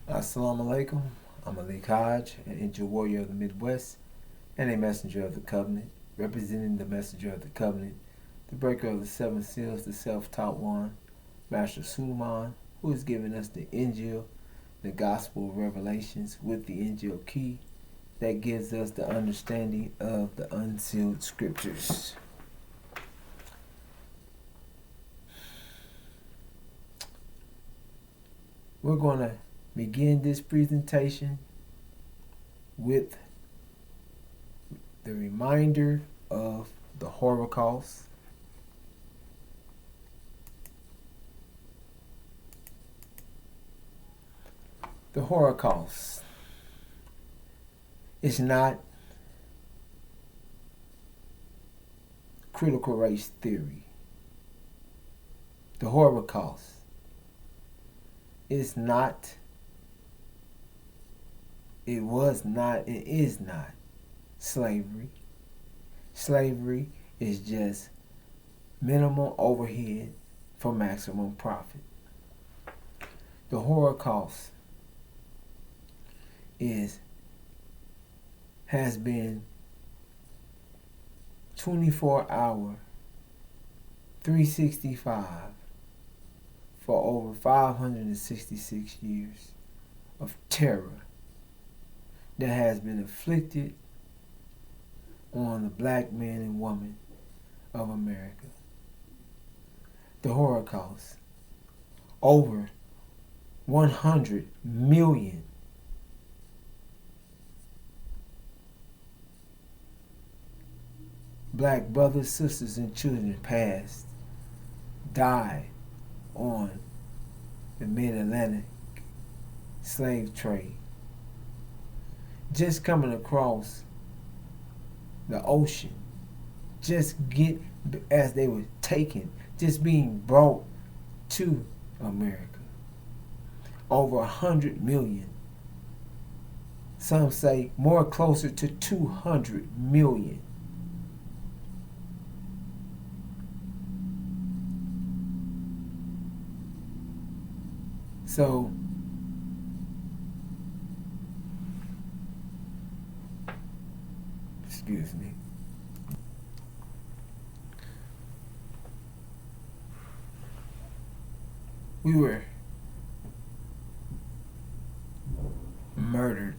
Assalamu alaikum. I'm Malik Hodge, an Angel Warrior of the Midwest and a messenger of the covenant, representing the messenger of the covenant, the breaker of the seven seals, the self-taught one, Master Suleiman, who has given us the Injil, the Gospel of Revelations, with the Injil key that gives us the understanding of the unsealed scriptures. We're going to begin this presentation with the reminder of the Holocaust. The Holocaust is not critical race theory. The Holocaust is not, it was not, it is not slavery. Slavery is just minimum overhead for maximum profit. The Holocaust has been 24-hour, 365 for over 566 years of terror that has been inflicted on the black man and woman of America. The Holocaust, over 100 million black brothers, sisters, and children passed, died on the mid-Atlantic slave trade. Just coming across the ocean, as they were taken, just being brought to America. Over 100 million. Some say more closer to 200 million. So, excuse me. We were murdered,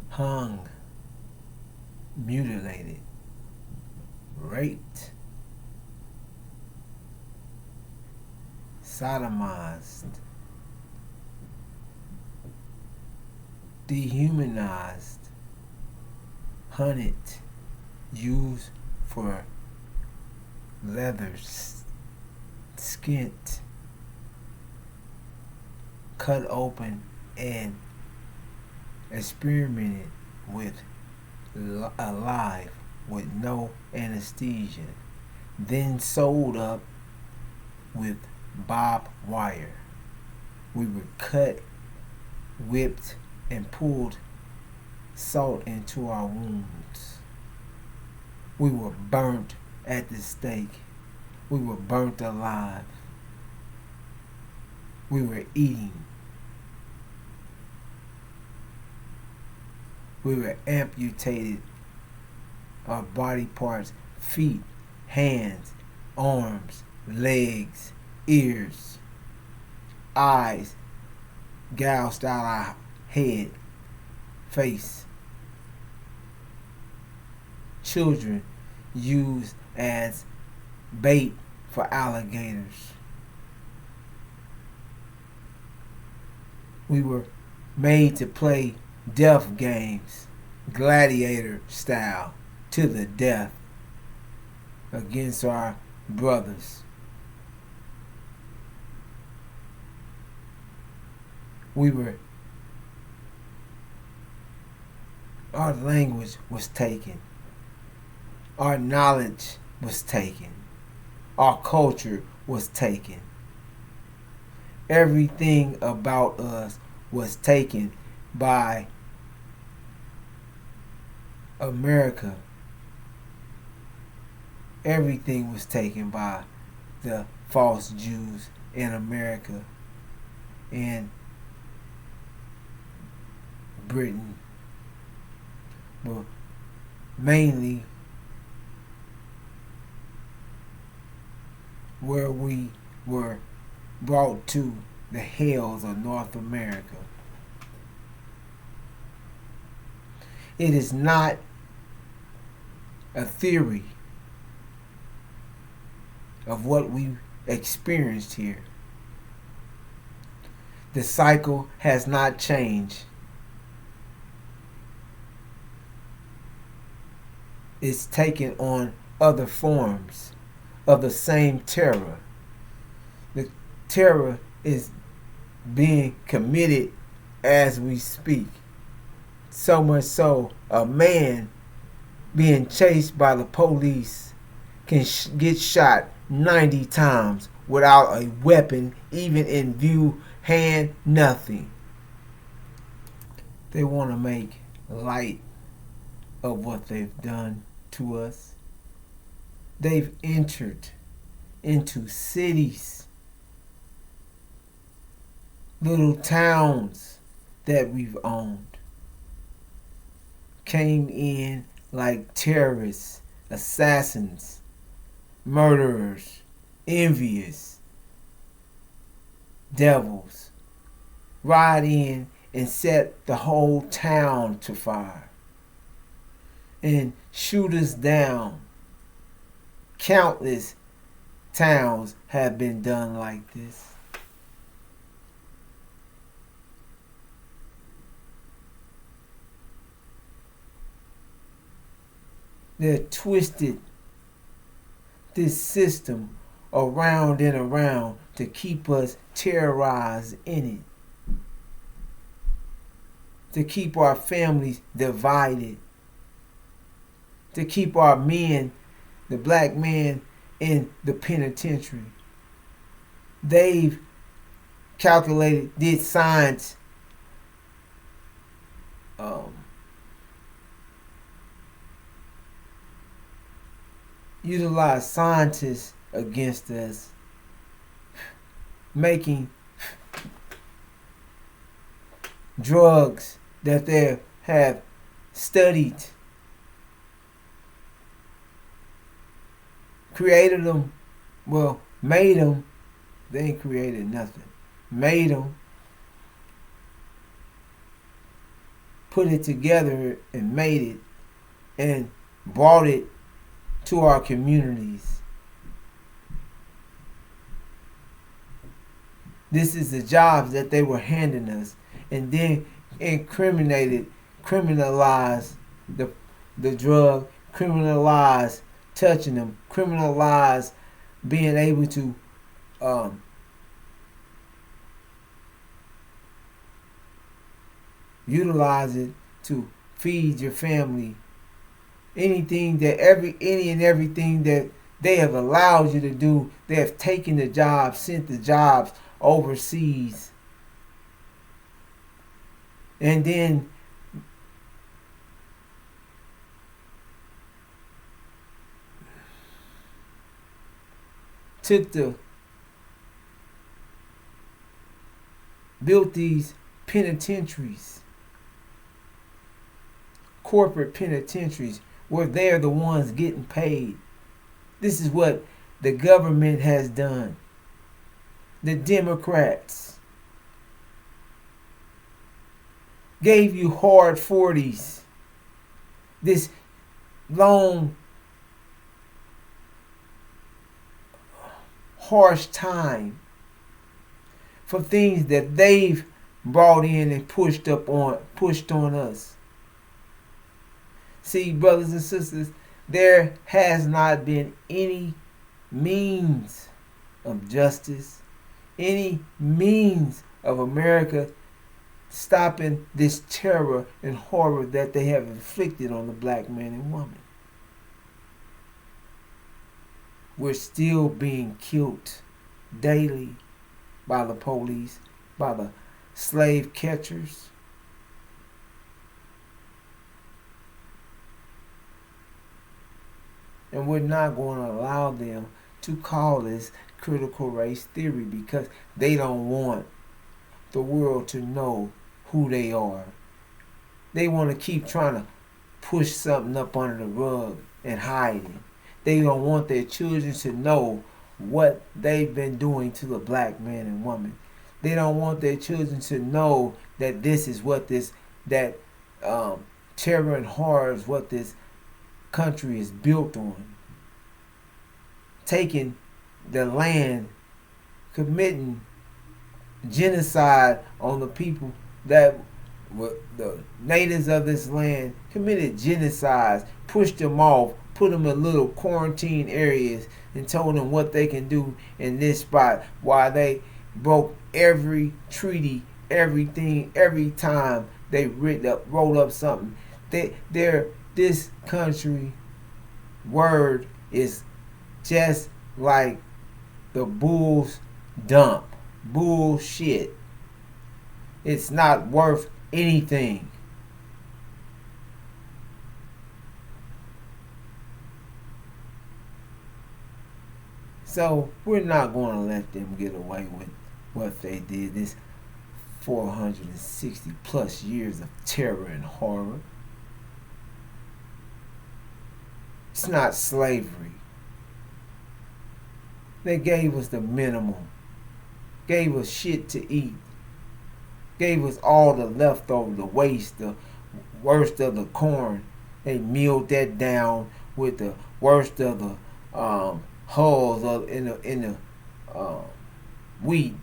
hung, mutilated, raped, sodomized, dehumanized, hunted, used for leathers, skinned, cut open, and experimented with alive with no anesthesia, then sold up with barbed wire. We were cut, whipped, and pulled salt into our wounds. We were burnt at the stake. We were burnt alive. We were eating. We were amputated. Our body parts, feet, hands, arms, legs, ears, eyes, gouged out our head, face. Children used as bait for alligators. We were made to play death games, gladiator style, to the death against our brothers. Our language was taken. Our knowledge was taken. Our culture was taken. Everything about us was taken by America. Everything was taken by the false Jews in America. in Britain, but mainly where we were brought to the hells of North America. It is not a theory of what we experienced here. The cycle has not changed. It's taken on other forms of the same terror. The terror is being committed as we speak. So much so, a man being chased by the police can get shot 90 times without a weapon, even in view, hand, nothing. They want to make light of what they've done to us. They've entered into cities, little towns that we've owned, came in like terrorists, assassins, murderers, envious, devils, ride in and set the whole town to fire and shoot us down. Countless towns have been done like this. They're twisted this system around and around to keep us terrorized in it, to keep our families divided, to keep our men, the black men, in the penitentiary. They've calculated, did science, utilize scientists against us, making drugs that they have studied, created them, well, made them. They ain't created nothing. Made them, put it together and made it, and brought it to our communities. This is the jobs that they were handing us, and then criminalized the drug, criminalized touching them, criminalized being able to utilize it to feed your family. Anything that any and everything that they have allowed you to do, they have taken the jobs, sent the jobs overseas, and then built these penitentiaries, corporate penitentiaries, where they're the ones getting paid. This is what the government has done. The Democrats gave you hard 40s, this long, harsh time for things that they've brought in and pushed on us. See, brothers and sisters, there has not been any means of justice, any means of America stopping this terror and horror that they have inflicted on the black man and woman. We're still being killed daily by the police, by the slave catchers. And we're not going to allow them to call this critical race theory, because they don't want the world to know who they are. They want to keep trying to push something up under the rug and hide it. They don't want their children to know what they've been doing to the black man and woman. They don't want their children to know that this is what that terror and horror is what this country is built on. Taking the land, committing genocide on the people that were the natives of this land, committed genocides, pushed them off, put them in little quarantine areas, and told them what they can do in this spot while they broke every treaty, everything, every time they rolled up something. This country word is just like the bull's dump. Bullshit. It's not worth anything. So we're not going to let them get away with what they did. This 460 plus years of terror and horror. It's not slavery. They gave us the minimum. Gave us shit to eat. Gave us all the leftover, the waste, the worst of the corn. They milled that down with the worst of the hulls in the wheat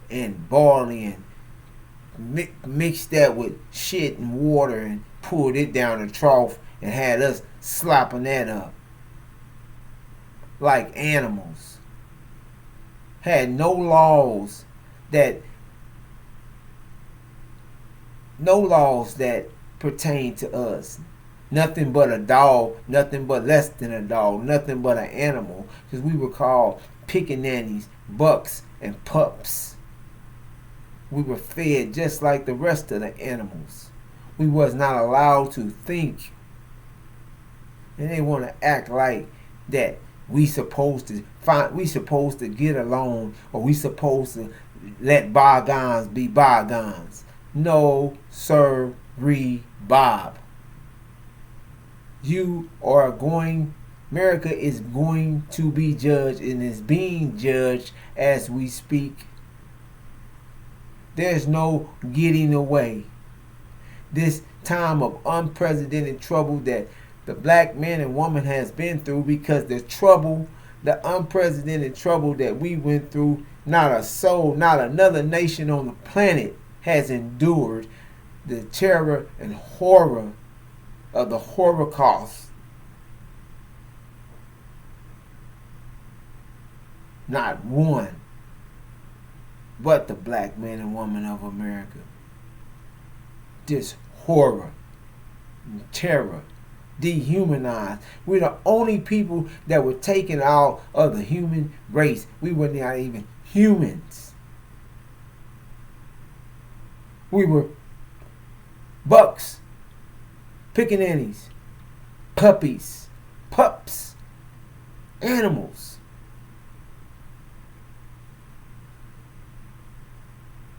and barley, and mixed that with shit and water and poured it down the trough and had us slopping that up like animals. Had no laws that pertain to us. Nothing but a dog, nothing but less than a dog, nothing but an animal. Because we were called pickaninnies, bucks, and pups. We were fed just like the rest of the animals. We was not allowed to think. And they want to act like that we supposed to get along, or we supposed to let bygones be bygones. No, sir, Bob. America is going to be judged and is being judged as we speak. There's no getting away. This time of unprecedented trouble that the black man and woman has been through, because the unprecedented trouble that we went through, not a soul, not another nation on the planet has endured the terror and horror of the Holocaust. Not one but the black man and woman of America. This horror and terror, dehumanized. We're the only people that were taken out of the human race. We were not even humans. We were bucks, pickaninnies, puppies, pups, animals.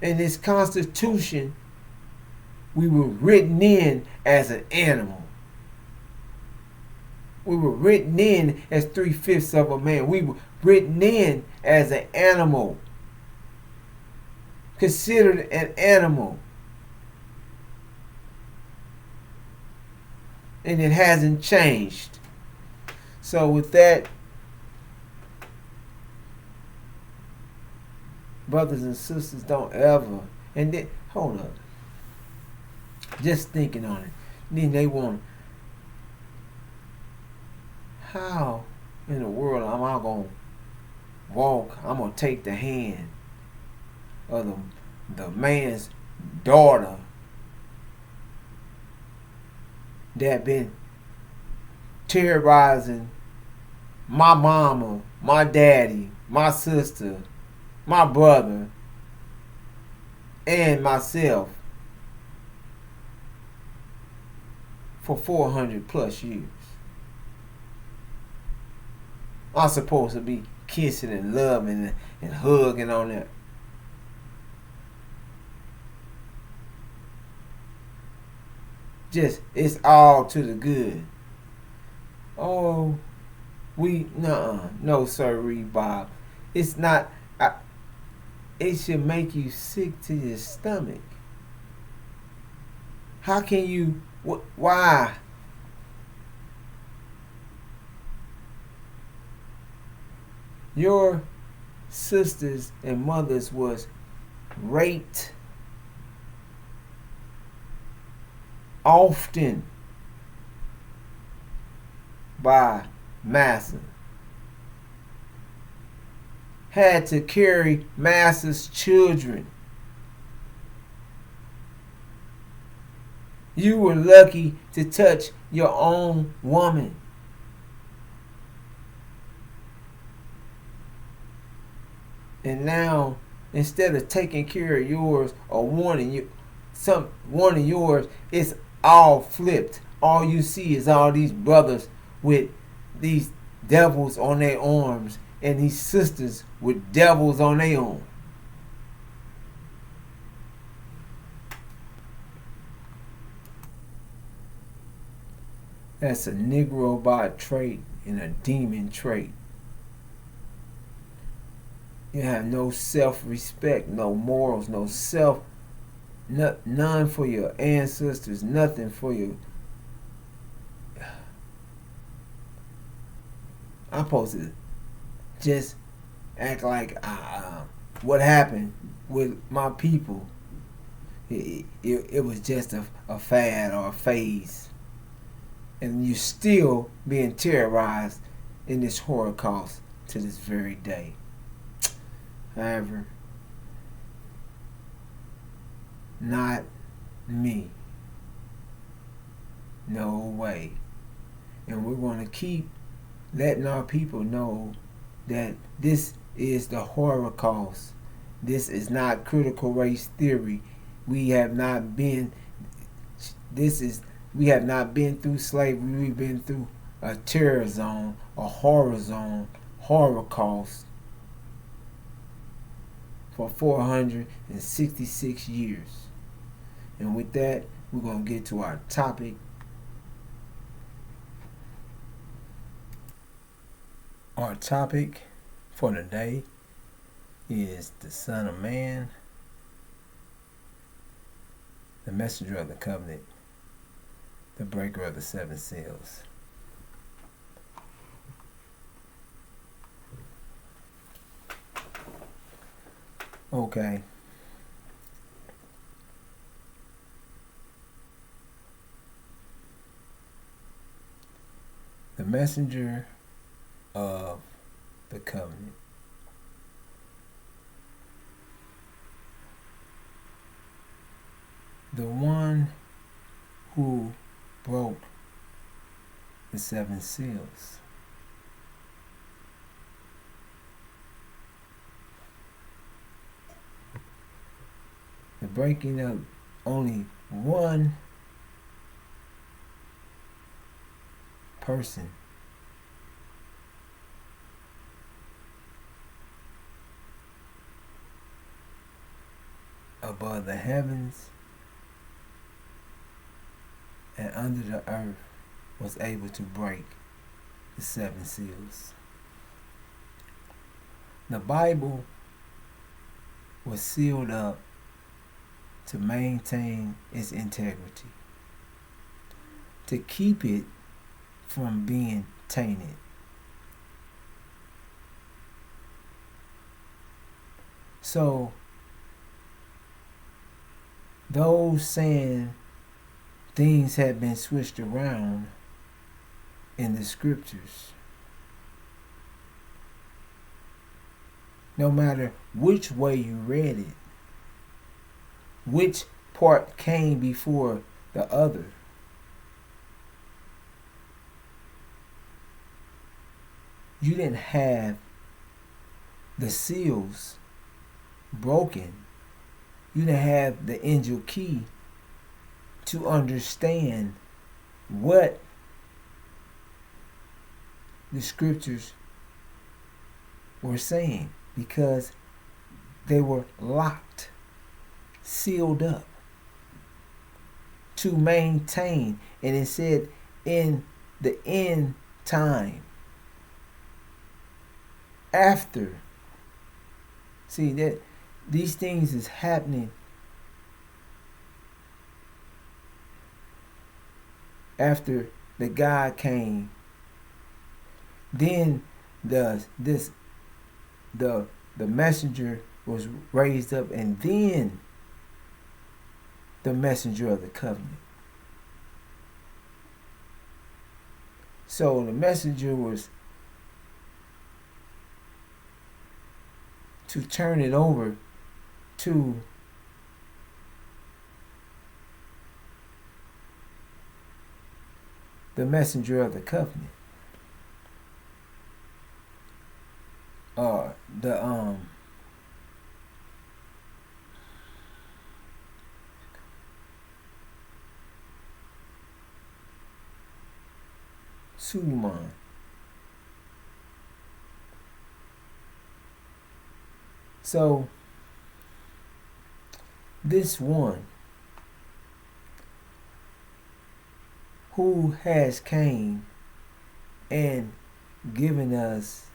In this Constitution, we were written in as an animal. We were written in as 3/5 of a man. We were written in as an animal. Considered an animal. And it hasn't changed. So with that, brothers and sisters, don't ever, and then, hold up. Just thinking on it. Then they want, how in the world am I going to walk? I'm going to take the hand of the man's daughter that been terrorizing my mama, my daddy, my sister, my brother, and myself for 400 plus years. I'm supposed to be kissing and loving and hugging on that. it's all to the good. Oh, no, sir, Bob. It's not. It should make you sick to your stomach. How can you? Why? Your sisters and mothers was raped often by Massa. Had to carry Massa's children. You were lucky to touch your own woman. And now, instead of taking care of yours or wanting yours, it's all flipped. All you see is all these brothers with these devils on their arms and these sisters with devils on their arms. That's a Negroid trait and a demon trait. You have no self-respect, no morals, no self, none for your ancestors, nothing for you. I'm supposed to just act like what happened with my people. It was just a fad or a phase. And you're still being terrorized in this Holocaust to this very day. However, not me. No way. And we're going to keep letting our people know that this is the Holocaust. This is not critical race theory. We have not been through slavery. We've been through a terror zone, a horror zone, Holocaust for 466 years. And with that, we're going to get to our topic. Our topic for today is the Son of Man, the messenger of the covenant, the breaker of the seven seals. Okay. The messenger of the covenant. The one who broke the seven seals. The breaking of only one person above the heavens and under the earth was able to break the seven seals. The Bible was sealed up to maintain its integrity, to keep it from being tainted. So, those saying things have been switched around in the scriptures, no matter which way you read it, which part came before the other, you didn't have the seals broken. You didn't have the angel key to understand what the scriptures were saying, because they were locked, sealed up. to maintain. And it said in the end time, after. See that these things is happening after the God came. Then the messenger was raised up, and then the messenger of the covenant. So the messenger was to turn it over to the messenger of the covenant. The Suleiman. So this one who has came and given us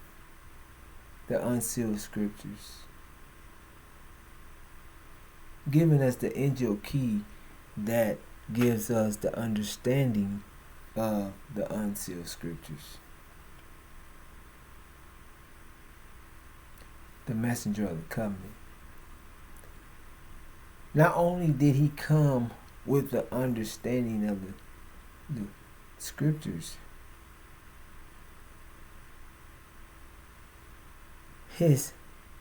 the unsealed scriptures, giving us the angel key that gives us the understanding of the unsealed scriptures. The messenger of the covenant. Not only did he come with the understanding of the scriptures, his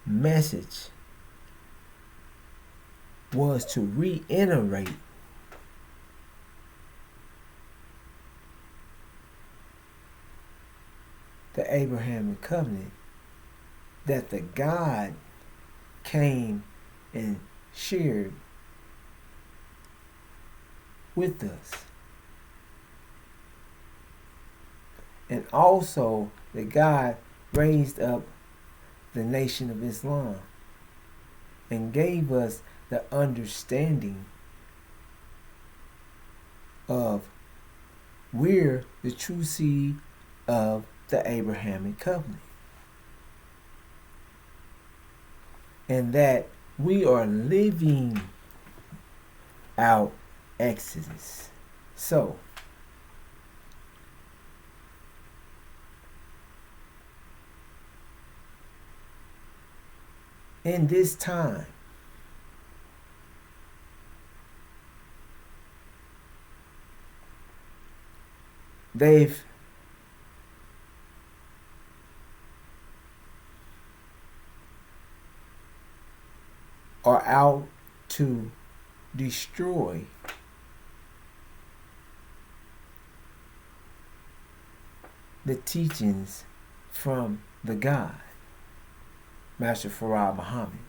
message was to reiterate the Abrahamic covenant that the God came and shared with us. And also that God raised up the Nation of Islam and gave us the understanding of we're the true seed of the Abrahamic covenant. And that we are living out Exodus. So, in this time, they've are out to destroy the teachings from the God, Master Farad Muhammad.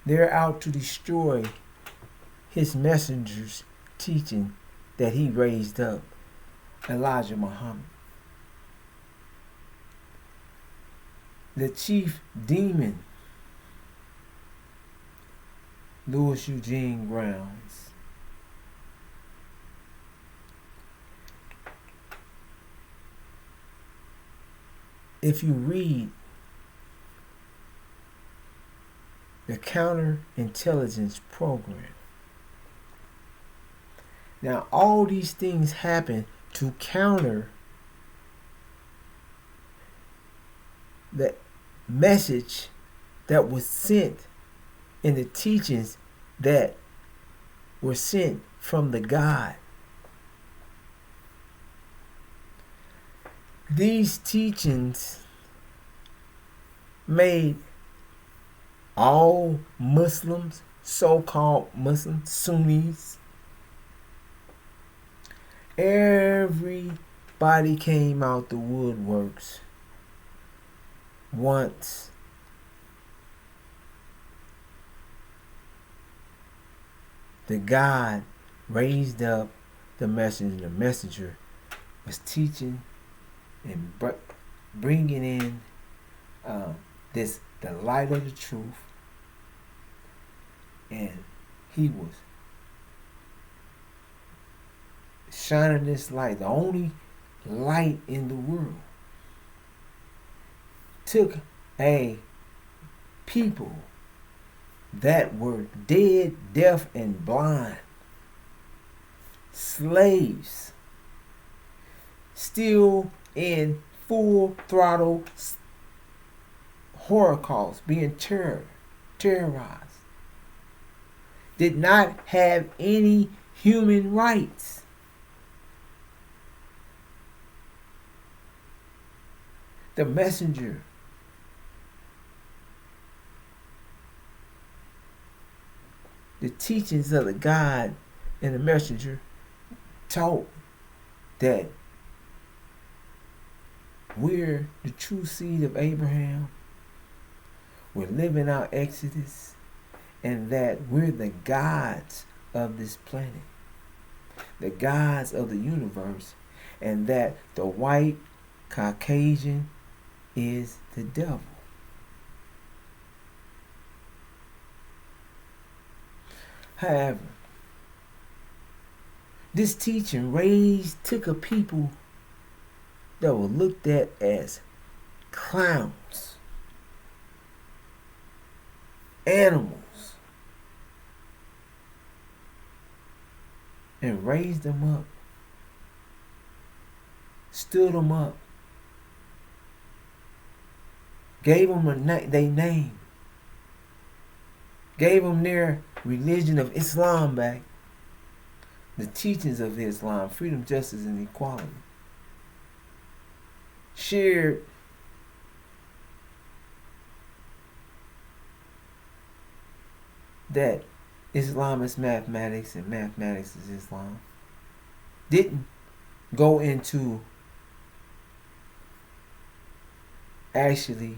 They're out to destroy his messenger's teaching that he raised up, Elijah Muhammad. The chief demon, Louis Eugene Grounds. If you read the counterintelligence program, now all these things happen to counter the message that was sent in the teachings that were sent from the God. These teachings made all Muslims, so-called Muslims, Sunnis, everybody came out the woodworks once the God raised up the messenger. The messenger was teaching and bringing in the light of the truth, and he was shining this light, the only light in the world, took a people that were dead, deaf, and blind, slaves, still in full throttle Holocaust, being terrorized, did not have any human rights. The messenger the teachings of the God and the messenger taught that we're the true seed of Abraham. We're living out Exodus, and that we're the gods of this planet, the gods of the universe, and that the white Caucasian is the devil. However, this teaching took a people that were looked at as clowns, animals, and raised them up, stood them up, gave them their name, gave them their religion of Islam back, the teachings of Islam, freedom, justice, and equality. Shared that Islam is mathematics and mathematics is Islam. Didn't go into actually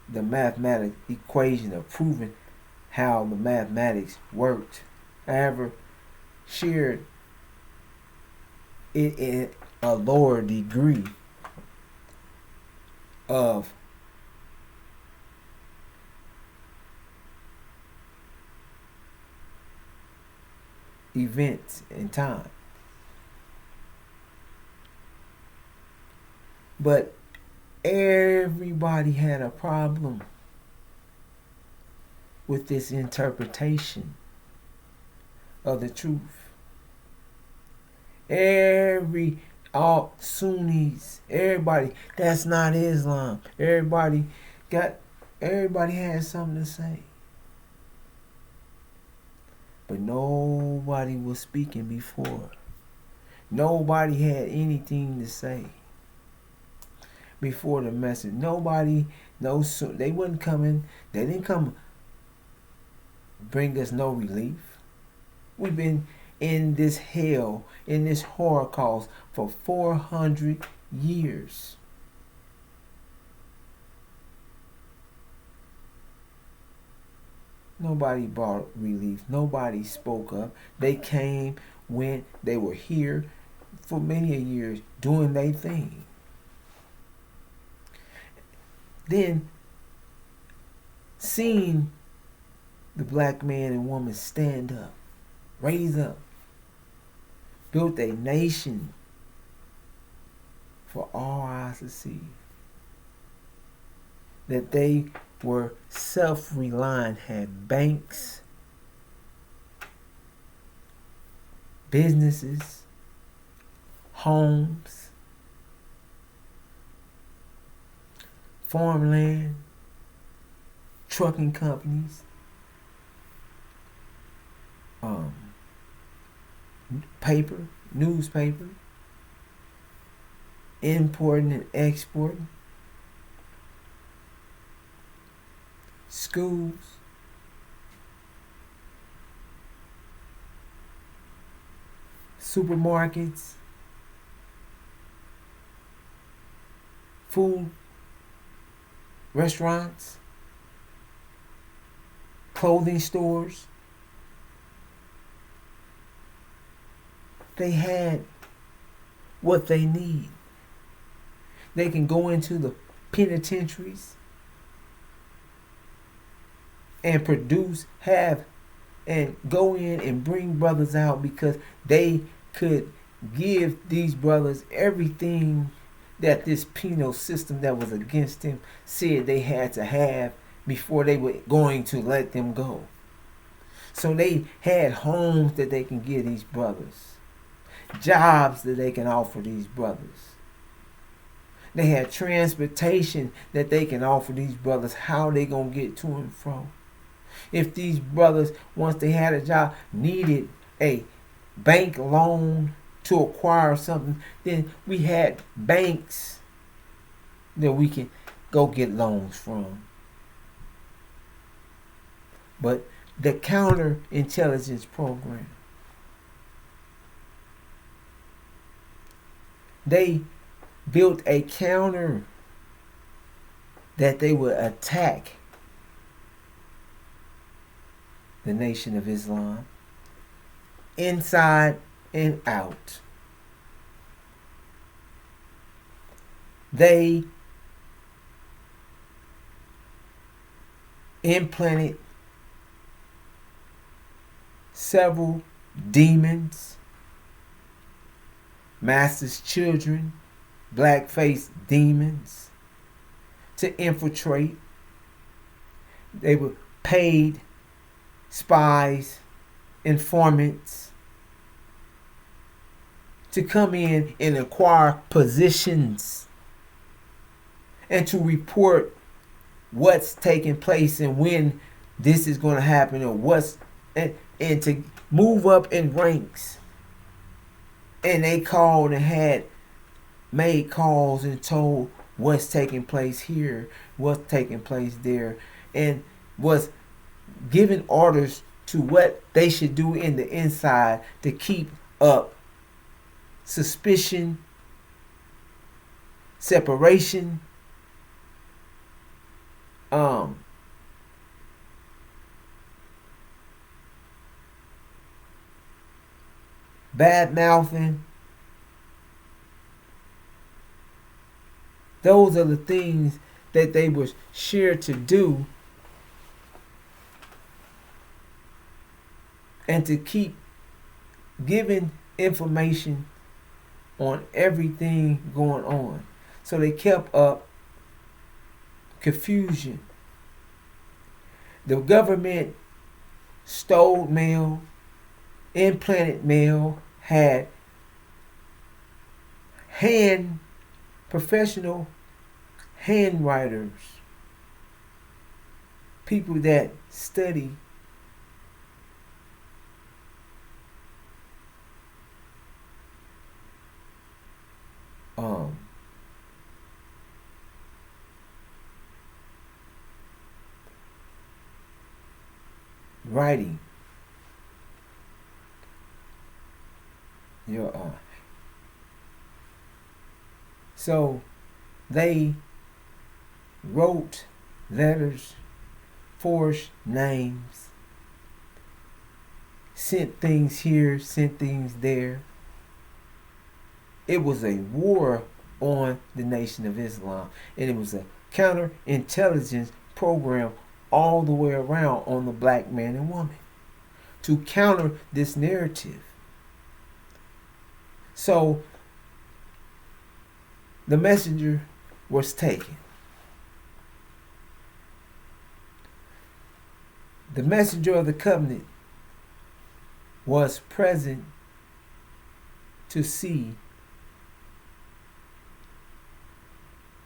the mathematical equation of proving how the mathematics worked. However, shared it in a lower degree of events and time. But everybody had a problem with this interpretation of the truth. All Sunnis, everybody, that's not Islam. Everybody had something to say. But nobody was speaking before. Nobody had anything to say before the message. They wasn't coming. They didn't come bring us no relief. We've been in this hell, in this Holocaust for 400 years. Nobody brought relief. Nobody spoke up. They came, went, they were here for many years doing their thing. Then, seeing the black man and woman stand up, raise up, built a nation for all eyes to see. That they were self-reliant, had banks, businesses, homes, farmland, trucking companies, paper, newspaper, importing and exporting, schools, supermarkets, food, restaurants, clothing stores. They had what they need. They can go into the penitentiaries and produce, and go in and bring brothers out because they could give these brothers everything that this penal system that was against them said they had to have before they were going to let them go. So they had homes that they can give these brothers, jobs that they can offer these brothers. They had transportation that they can offer these brothers, how they gonna get to and from. If these brothers, once they had a job, needed a bank loan to acquire something, then we had banks that we can go get loans from. But the counterintelligence program, they built a counter that they would attack the Nation of Islam inside and out. They implanted several demons, master's children, black-faced demons to infiltrate. They were paid spies, informants to come in and acquire positions and to report what's taking place and when this is going to happen, or what's and to move up in ranks. And they called and had made calls and told what's taking place here, what's taking place there, and was giving orders to what they should do in the inside to keep up suspicion, separation, bad mouthing. Those are the things that they were sure to do, and to keep giving information on everything going on. So they kept up confusion. The government stole mail, implanted mail, had professional handwriters, people that study writing. So they wrote letters, forged names, sent things here, sent things there. It was a war on the Nation of Islam, and it was a counterintelligence program all the way around on the black man and woman to counter this narrative. So the messenger was taken. The messenger of the covenant was present to see,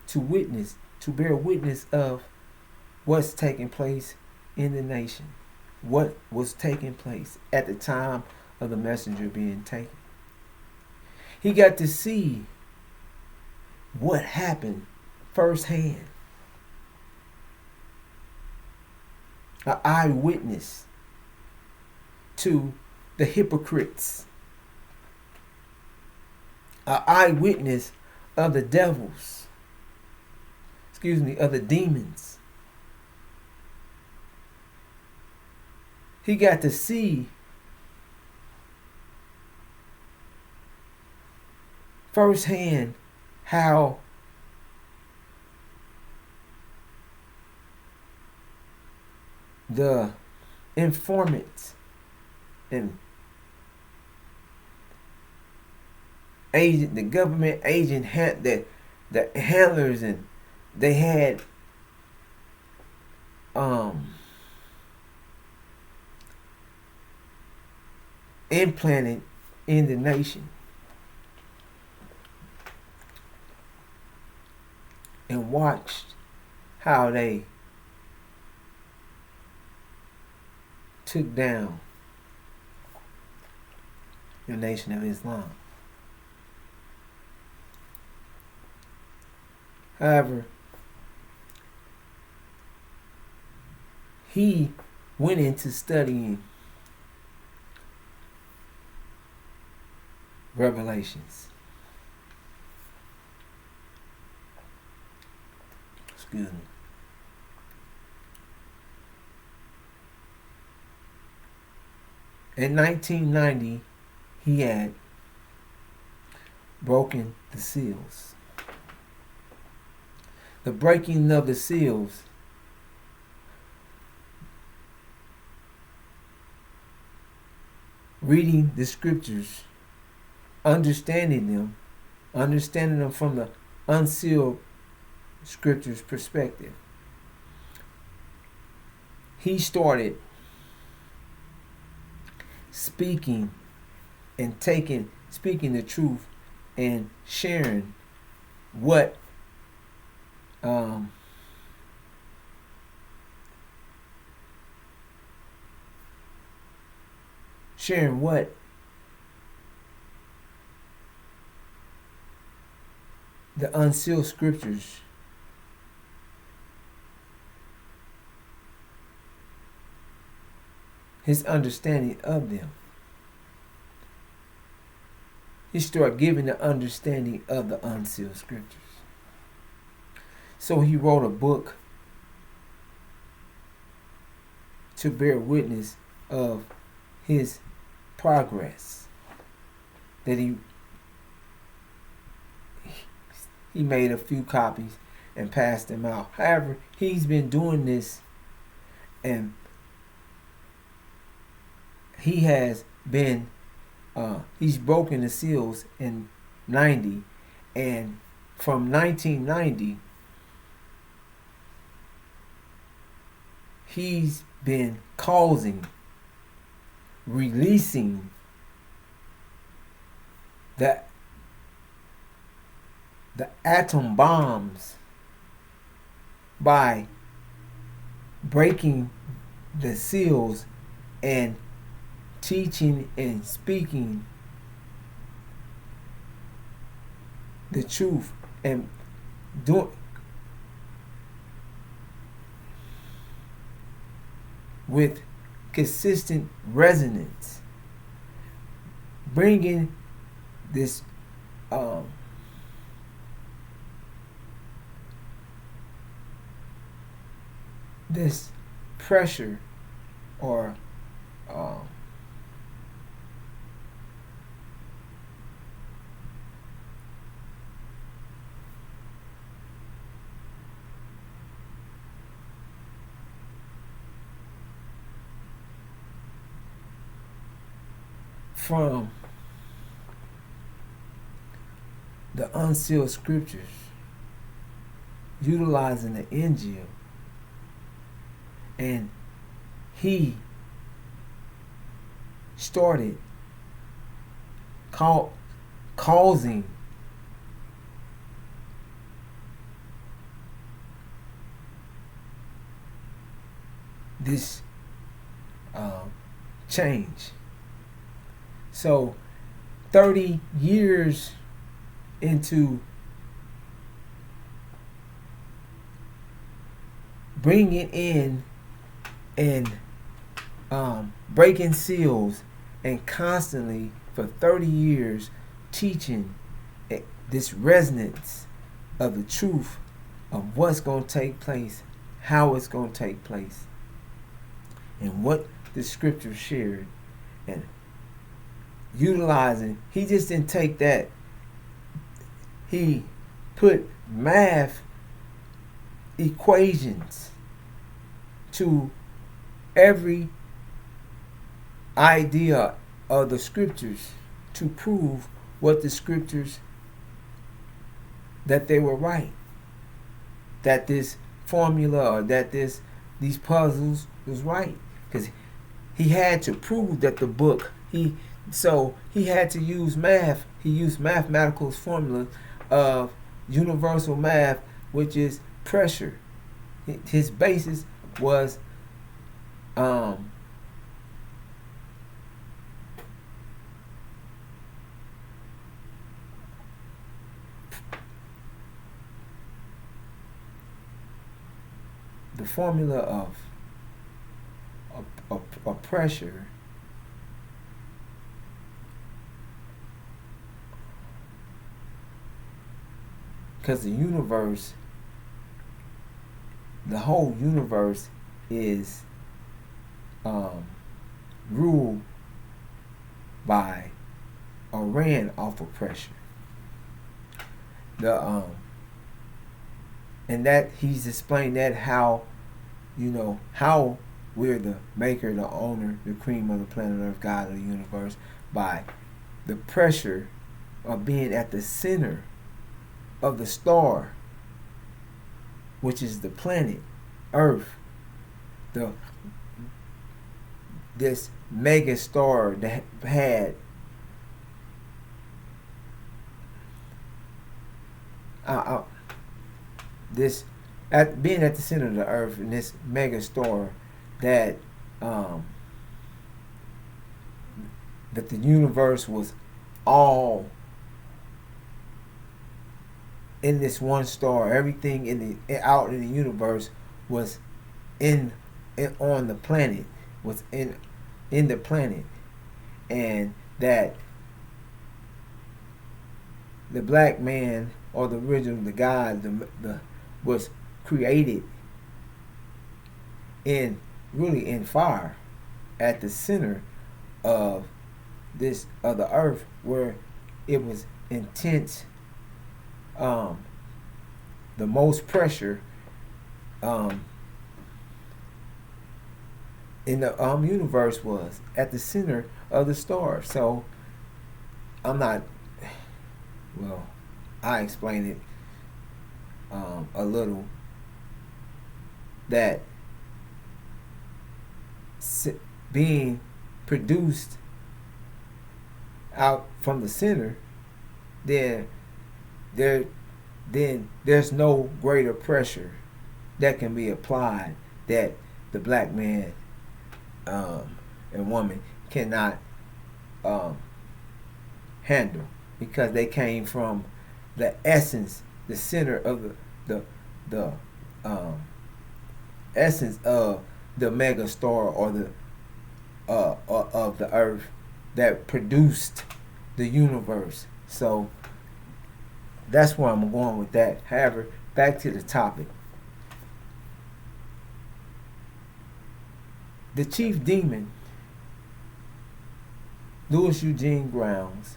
to witness, to bear witness of what's taking place in the nation, what was taking place at the time of the messenger being taken. He got to see what happened firsthand. An eyewitness to the hypocrites. An eyewitness of the devils. Of the demons. He got to see firsthand how the informants and agent, the government agent had the handlers, and they had implanted in the nation, and watched how they took down the Nation of Islam. However, he went into studying Revelations. Excuse me. In 1990, he had broken the seals. The breaking of the seals reading the scriptures, understanding them from the unsealed scriptures perspective. He started speaking the truth and sharing what the unsealed scriptures his understanding of them. He started giving the understanding of the unsealed scriptures. So he wrote a book to bear witness of his progress, that he made a few copies and passed them out. However, he's been doing this, and he has been he's broken the seals in 90, and from 1990 he's been releasing the atom bombs by breaking the seals and teaching and speaking the truth and doing with consistent resonance, bringing this this pressure or from the unsealed scriptures, utilizing the Injil, and he started causing this change. So 30 years into bringing in and breaking seals, and constantly for 30 years teaching this resonance of the truth of what's going to take place, how it's going to take place, and what the scripture shared, and utilizing. He just didn't take that. He put math equations to every idea of the scriptures to prove what the scriptures, that they were right, that this formula or that these puzzles was right, because he had to prove that the book so he had to use math. He used mathematical formula of universal math, which is pressure. His basis was the formula of pressure because the whole universe is ruled by or ran off of pressure. And that he's explained that how we're the maker, the owner, the cream of the planet Earth, God of the universe, by the pressure of being at the center of the star, which is the planet Earth, this mega star that had being at the center of the Earth in this mega star that that the universe was all in this one star. Everything out in the universe was on the planet, was in the planet, and that the black man, or the original, God, was created in fire at the center of the earth, where it was intense, the most pressure in the universe was at the center of the star. So I explain it a little, that being produced out from the center, then there's no greater pressure that can be applied that the black man and woman cannot handle, because they came from the essence, the center of the essence of the mega star, or the of the earth that produced the universe. So that's where I'm going with that. However, back to the topic. The chief demon, Louis Eugene Grounds,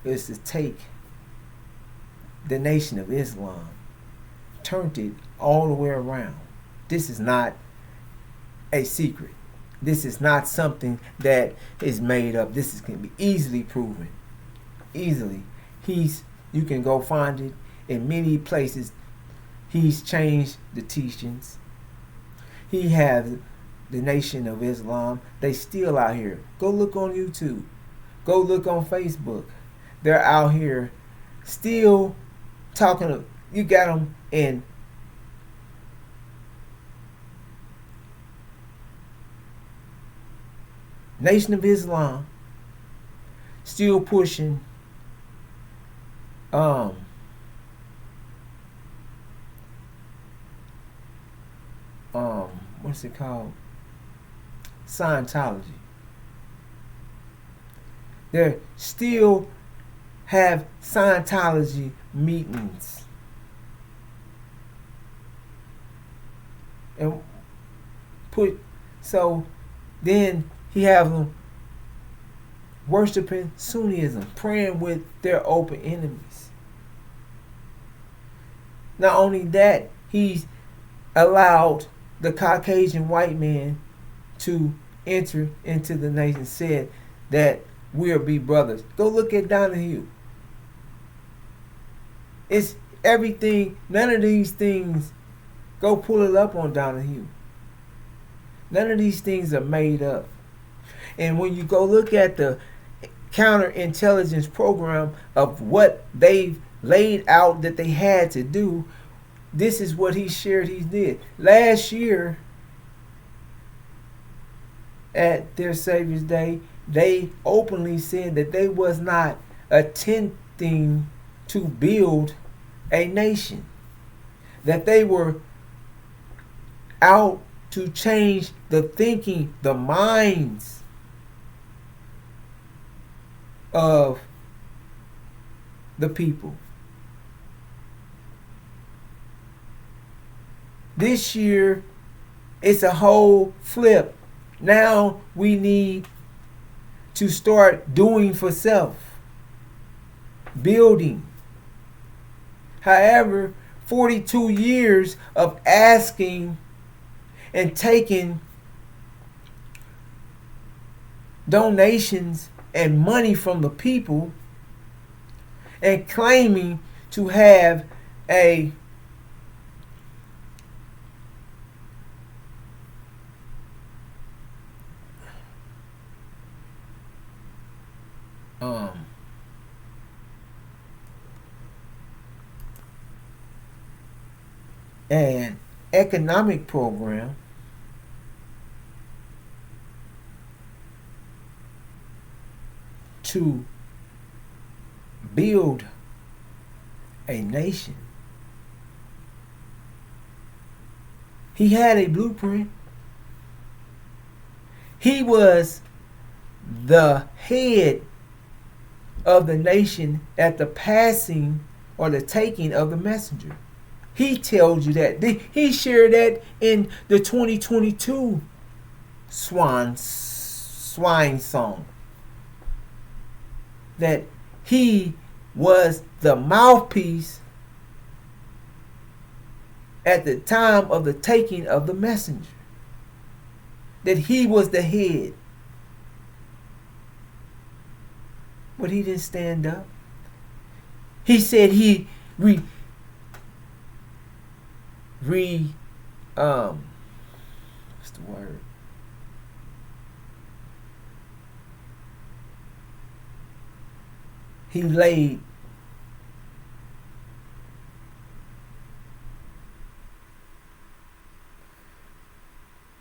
is to take the Nation of Islam, turned it all the way around. This is not a secret. This is not something that is made up. This can be easily proven. Easily. You can go find it in many places. He's changed the teachings. He has the Nation of Islam. They still out here. Go look on YouTube. Go look on Facebook. They're out here still talking. You got them in Nation of Islam, still pushing what's it called? Scientology. They still have Scientology meetings. And then he have them worshiping Sunnism, praying with their open enemies. Not only that, he's allowed the Caucasian white man to enter into the nation, said that we'll be brothers. Go look at Donahue. It's everything. None of these things, go pull it up on Donahue. None of these things are made up. And when you go look at the counterintelligence program of what they've laid out that they had to do, this is what he shared he did. Last year at their Savior's Day, they openly said that they was not attempting to build a nation. That they were out to change the thinking, the minds of the people. This year, it's a whole flip. Now we need to start doing for self, building. However, 42 years of asking and taking donations and money from the people and claiming to have a an economic program to build a nation. He had a blueprint. He was the head of the nation at the passing or the taking of the messenger. He tells you that. He shared that in the 2022 swine song. That he was the mouthpiece at the time of the taking of the messenger. That he was the head. But he didn't stand up. He said he what's the word? He laid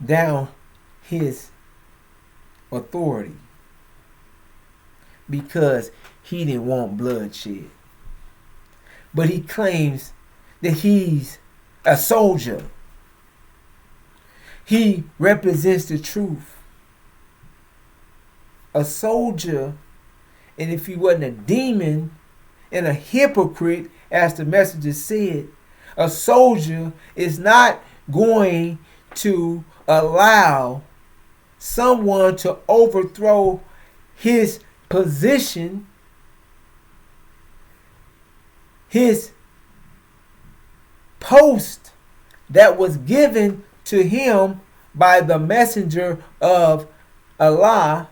down his authority because he didn't want bloodshed. But he claims that he's a soldier. He represents the truth. A soldier, and if he wasn't a demon and a hypocrite, as the messenger said, a soldier is not going to allow someone to overthrow his position, his post that was given to him by the messenger of Allah,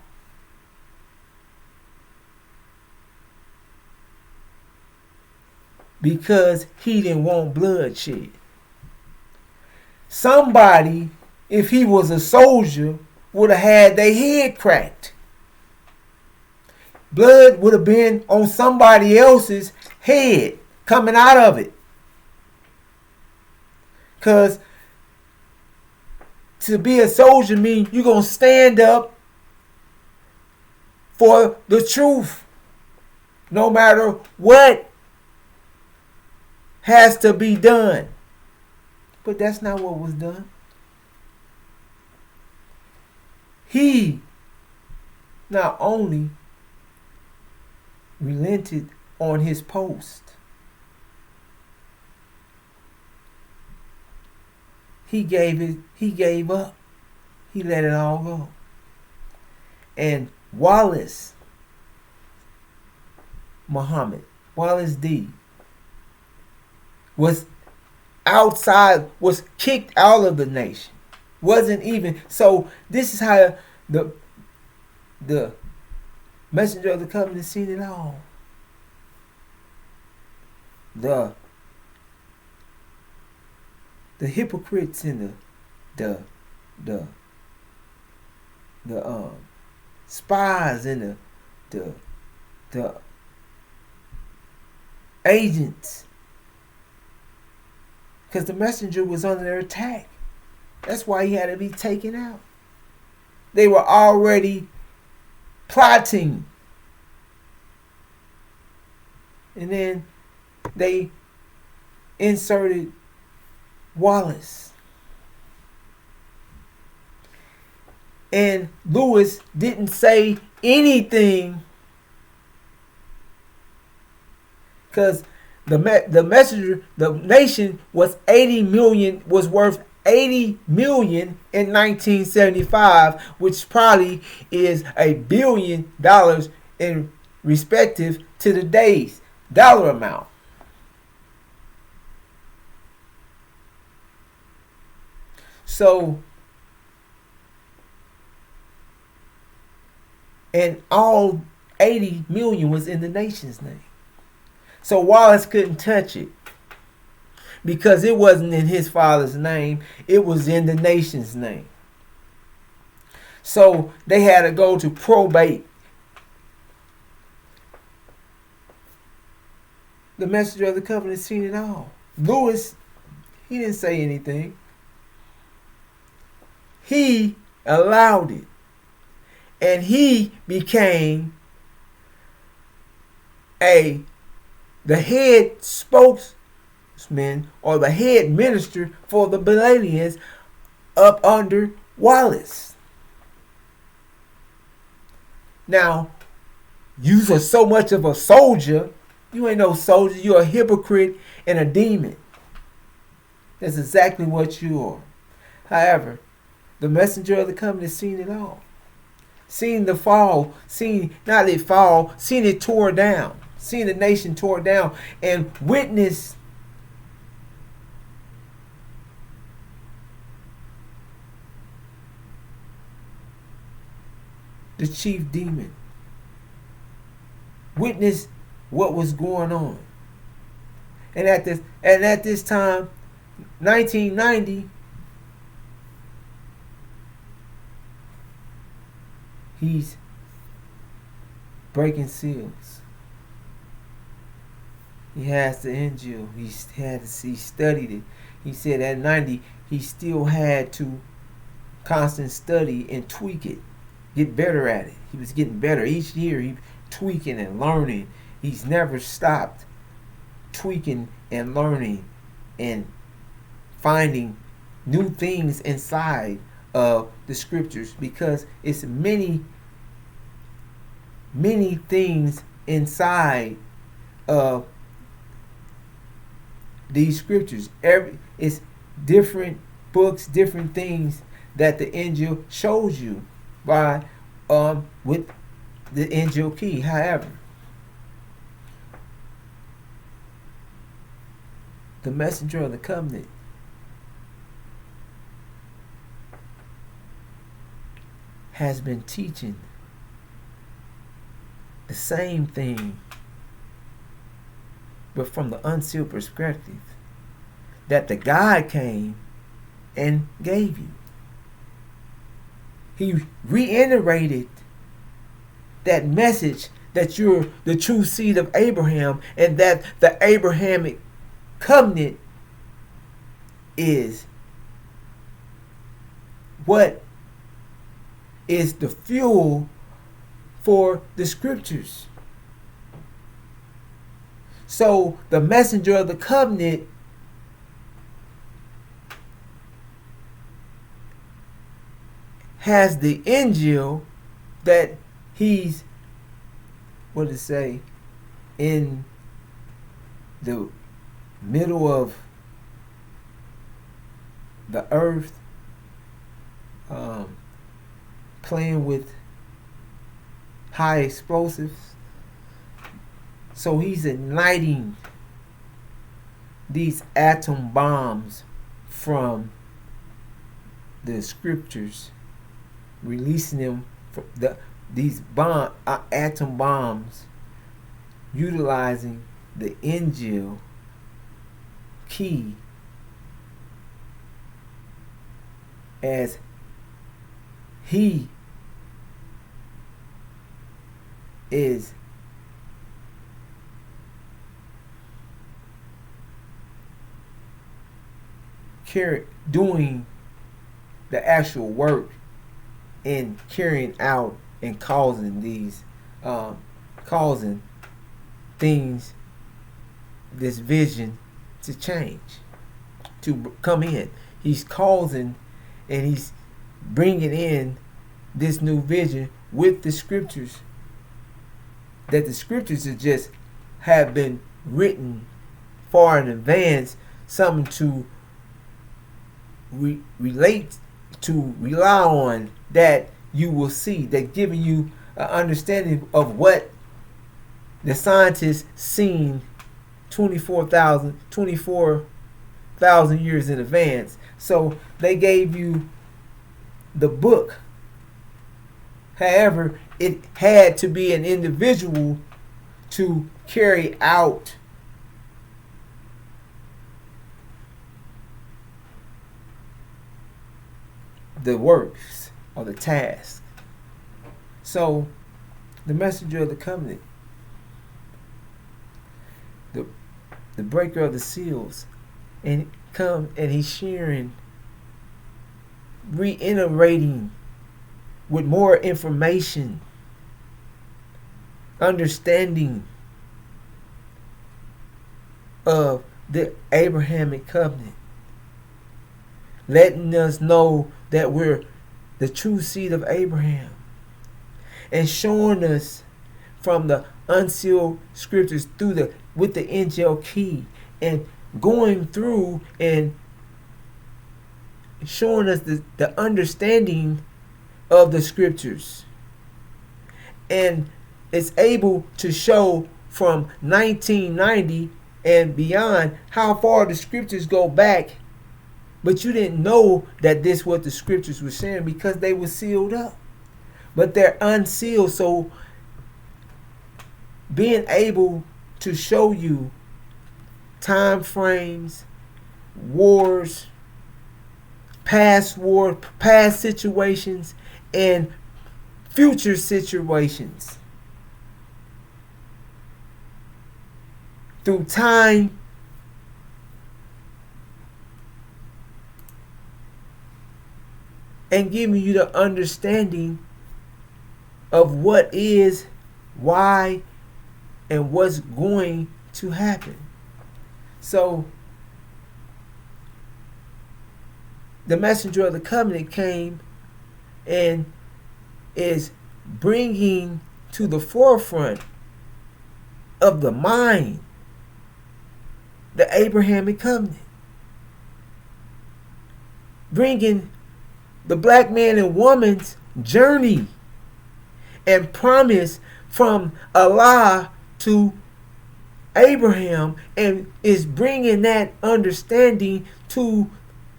because he didn't want bloodshed. Somebody, if he was a soldier, would have had their head cracked. Blood would have been on somebody else's head coming out of it. Because to be a soldier means you're going to stand up for the truth. No matter what has to be done. But that's not what was done. He not only relented on his post, he gave up. He let it all go. And Wallace D, was outside, was kicked out of the nation. Wasn't even, so this is how the messenger of the covenant seen it all. the hypocrites and the the the spies and the agents, because the messenger was under attack. That's why he had to be taken out. They were already plotting, and then they inserted Wallace. And Lewis didn't say anything because the messenger, the nation was worth 80 million in 1975, which probably is $1 billion in respective to today's dollar amount. So, and all 80 million was in the nation's name. So Wallace couldn't touch it because it wasn't in his father's name. It was in the nation's name. So they had to go to probate. The messenger of the covenant seen it all. Lewis, he didn't say anything. He allowed it. And he became the head spokesman or the head minister for the Palladians up under Wallace. Now, you are so much of a soldier. You ain't no soldier. You're a hypocrite and a demon. That's exactly what you are. However, the messenger of the covenant seen it all. Seen the fall, seen it tore down, seen the nation tore down, and witnessed the chief demon. Witnessed what was going on. And at this time, 1990, he's breaking seals. He has the angel. He studied it. He said at 90 he still had to constant study and tweak it, get better at it. He was getting better each year. He tweaking and learning. He's never stopped tweaking and learning and finding new things inside of the scriptures, because it's many things inside of these scriptures. It's different books, different things that the angel shows you by with the angel key. However, the messenger of the covenant has been teaching the same thing, but from the unsealed perspective that the God came and gave you. He reiterated that message that you're the true seed of Abraham, and that the Abrahamic covenant is what is the fuel for the scriptures. So the messenger of the covenant has the angel that he's, what does it say, in the middle of the earth, playing with high explosives. So he's igniting these atom bombs from the scriptures, releasing them from these atom bombs, utilizing the angel key as he is doing the actual work in carrying out and causing causing things, this vision to change, to come in. He's causing and he's bringing in this new vision with the scriptures, that the scriptures are just have been written far in advance, something to relate to, rely on, that you will see, that giving you an understanding of what the scientists seen 24,000 years in advance. So they gave you the book. However, it had to be an individual to carry out the works or the task. So the messenger of the covenant, the breaker of the seals, and he's sharing, reiterating with more information, understanding of the Abrahamic covenant, letting us know that we're the true seed of Abraham, and showing us from the unsealed scriptures with the angel key, and going through and showing us the understanding of the scriptures. And it's able to show from 1990 and beyond how far the scriptures go back, but you didn't know that this what the scriptures were saying because they were sealed up. But they're unsealed, so being able to show you time frames, wars, past situations, and future situations through time and giving you the understanding of what is, why, and what's going to happen. So the messenger of the covenant came and is bringing to the forefront of the mind the Abrahamic covenant, bringing the black man and woman's journey and promise from Allah to Abraham, and is bringing that understanding to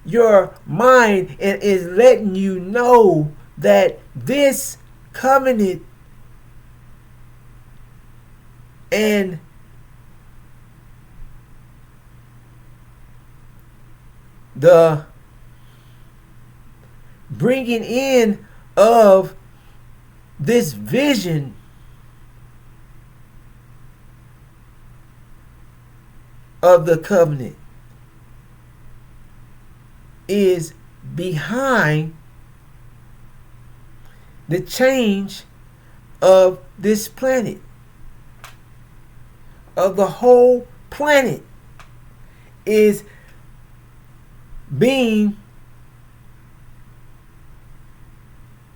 your mind, and is letting you know that this covenant and the bringing in of this vision of the covenant is behind the change of this planet, of the whole planet, is being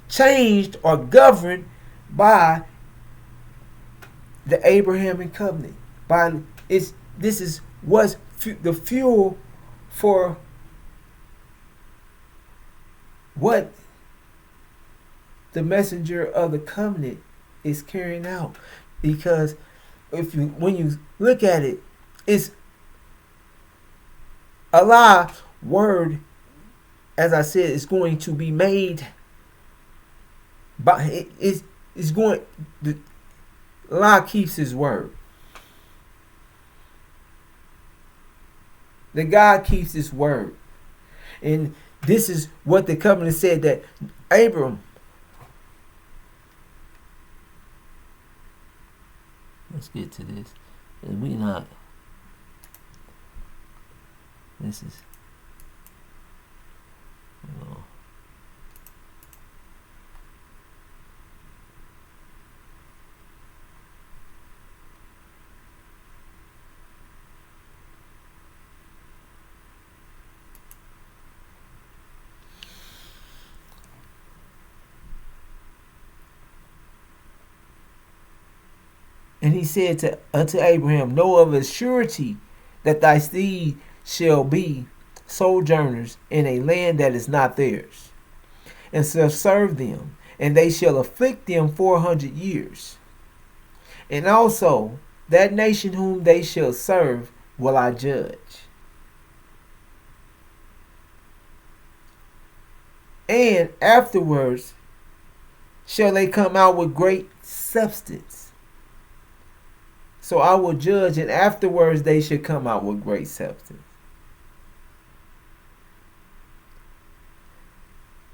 changed or governed by the Abrahamic covenant. This is what's the fuel for what the messenger of the covenant is carrying out. Because when you look at it, it's Allah's word, as I said, is going to be made. But Allah keeps His word. That God keeps his word. And this is what the covenant said, that Abram, let's get to this. And we not, this is, you know, and he said unto Abraham, know of a surety that thy seed shall be sojourners in a land that is not theirs, and shall serve them, and they shall afflict them 400 years. And also that nation whom they shall serve will I judge. And afterwards shall they come out with great substance. So I will judge, and afterwards they shall come out with great substance.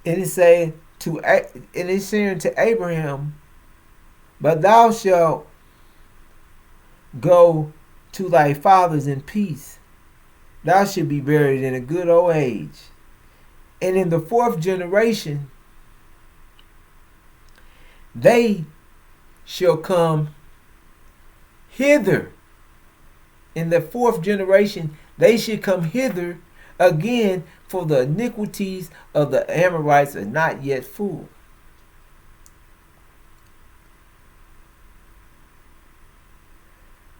And it's saying to Abraham, but thou shalt go to thy fathers in peace. Thou shalt be buried in a good old age. And in the fourth generation, they shall come hither. In the fourth generation, they should come hither again, for the iniquities of the Amorites are not yet full.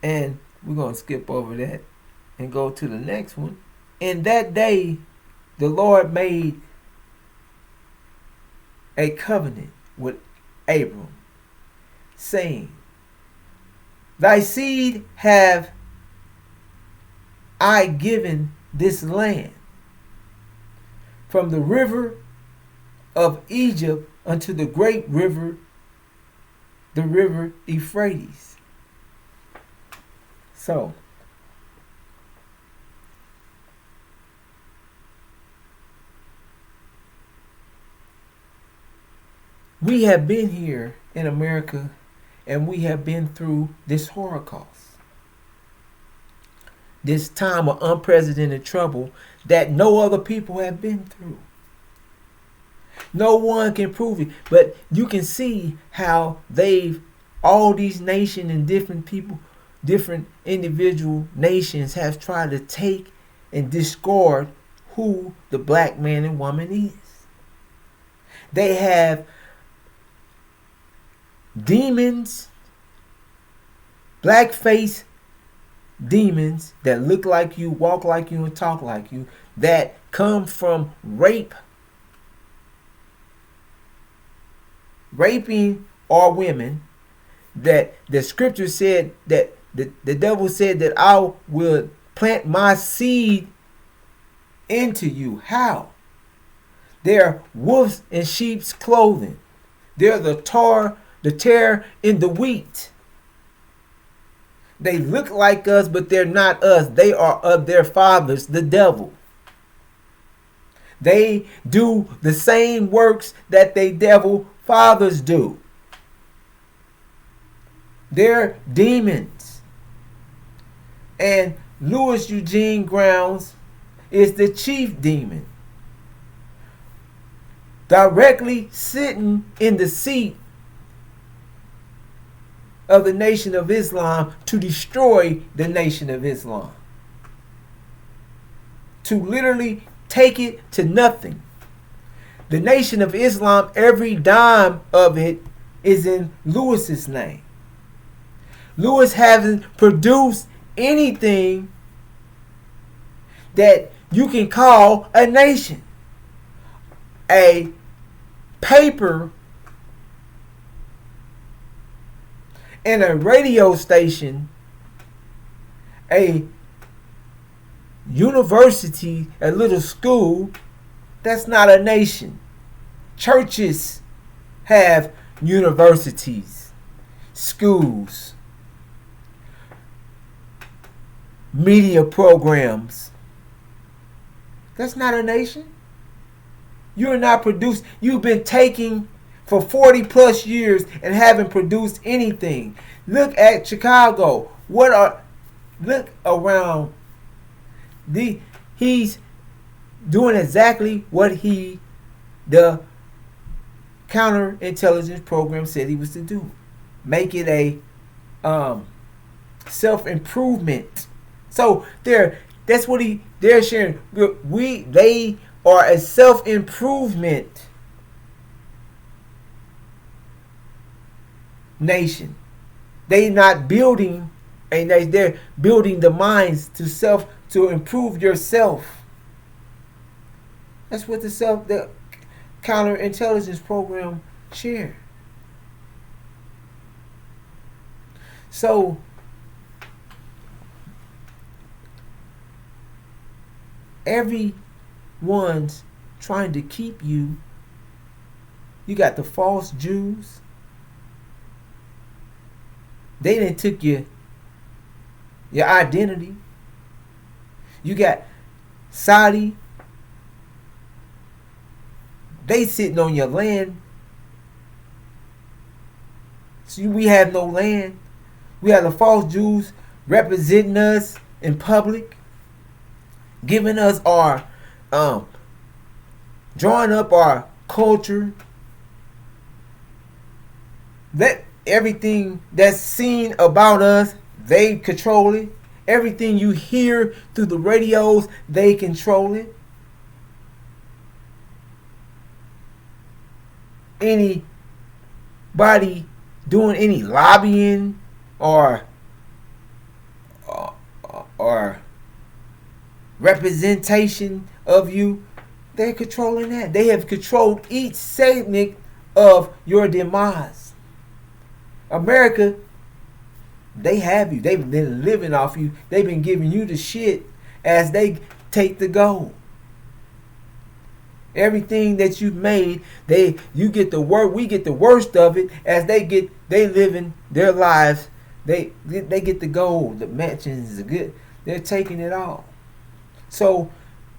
And we're going to skip over that and go to the next one. In that day, the Lord made a covenant with Abram, saying, thy seed have I given this land, from the river of Egypt unto the great river, the river Euphrates. So, we have been here in America, and we have been through this Holocaust. This time of unprecedented trouble that no other people have been through. No one can prove it, but you can see how all these nations and different people, different individual nations have tried to take and discard who the black man and woman is. They have demons, blackface demons that look like you, walk like you, and talk like you, that come from raping our women, that the scripture said that the devil said that I will plant my seed into you. How? They're wolves in sheep's clothing. They're the tear in the wheat. They look like us, but they're not us. They are of their fathers, the devil. They do the same works that they devil fathers do. They're demons. And Louis Eugene Grounds is the chief demon, directly sitting in the seat of the Nation of Islam to destroy the Nation of Islam. To literally take it to nothing. The Nation of Islam, every dime of it is in Lewis's name. Lewis hasn't produced anything that you can call a nation. A paper and a radio station, a university, a little school, that's not a nation. Churches have universities, schools, media programs, That's not a nation. You're not produced. You've been taking for 40 plus years and haven't produced anything. Look at Chicago. Look around. He's doing exactly what the counterintelligence program said he was to do. Make it a self-improvement. So that's what they're sharing. They are a self-improvement nation. They not building, and they're building the minds to improve yourself. That's what the counterintelligence program share. So everyone's trying to keep you. You got the false Jews. They didn't took your identity. You got Saudi. They sitting on your land. So we have no land. We have the false Jews representing us in public, giving us our, drawing up our culture. That everything that's seen about us, they control it. Everything you hear through the radios, they control it. Anybody doing any lobbying or representation of you, they're controlling that. They have controlled each segment of your demise. America, they have you. They've been living off you. They've been giving you the shit as they take the gold. Everything that you've made, you get the work. We get the worst of it as they living their lives. They get the gold, the mansions, the good. They're taking it all. So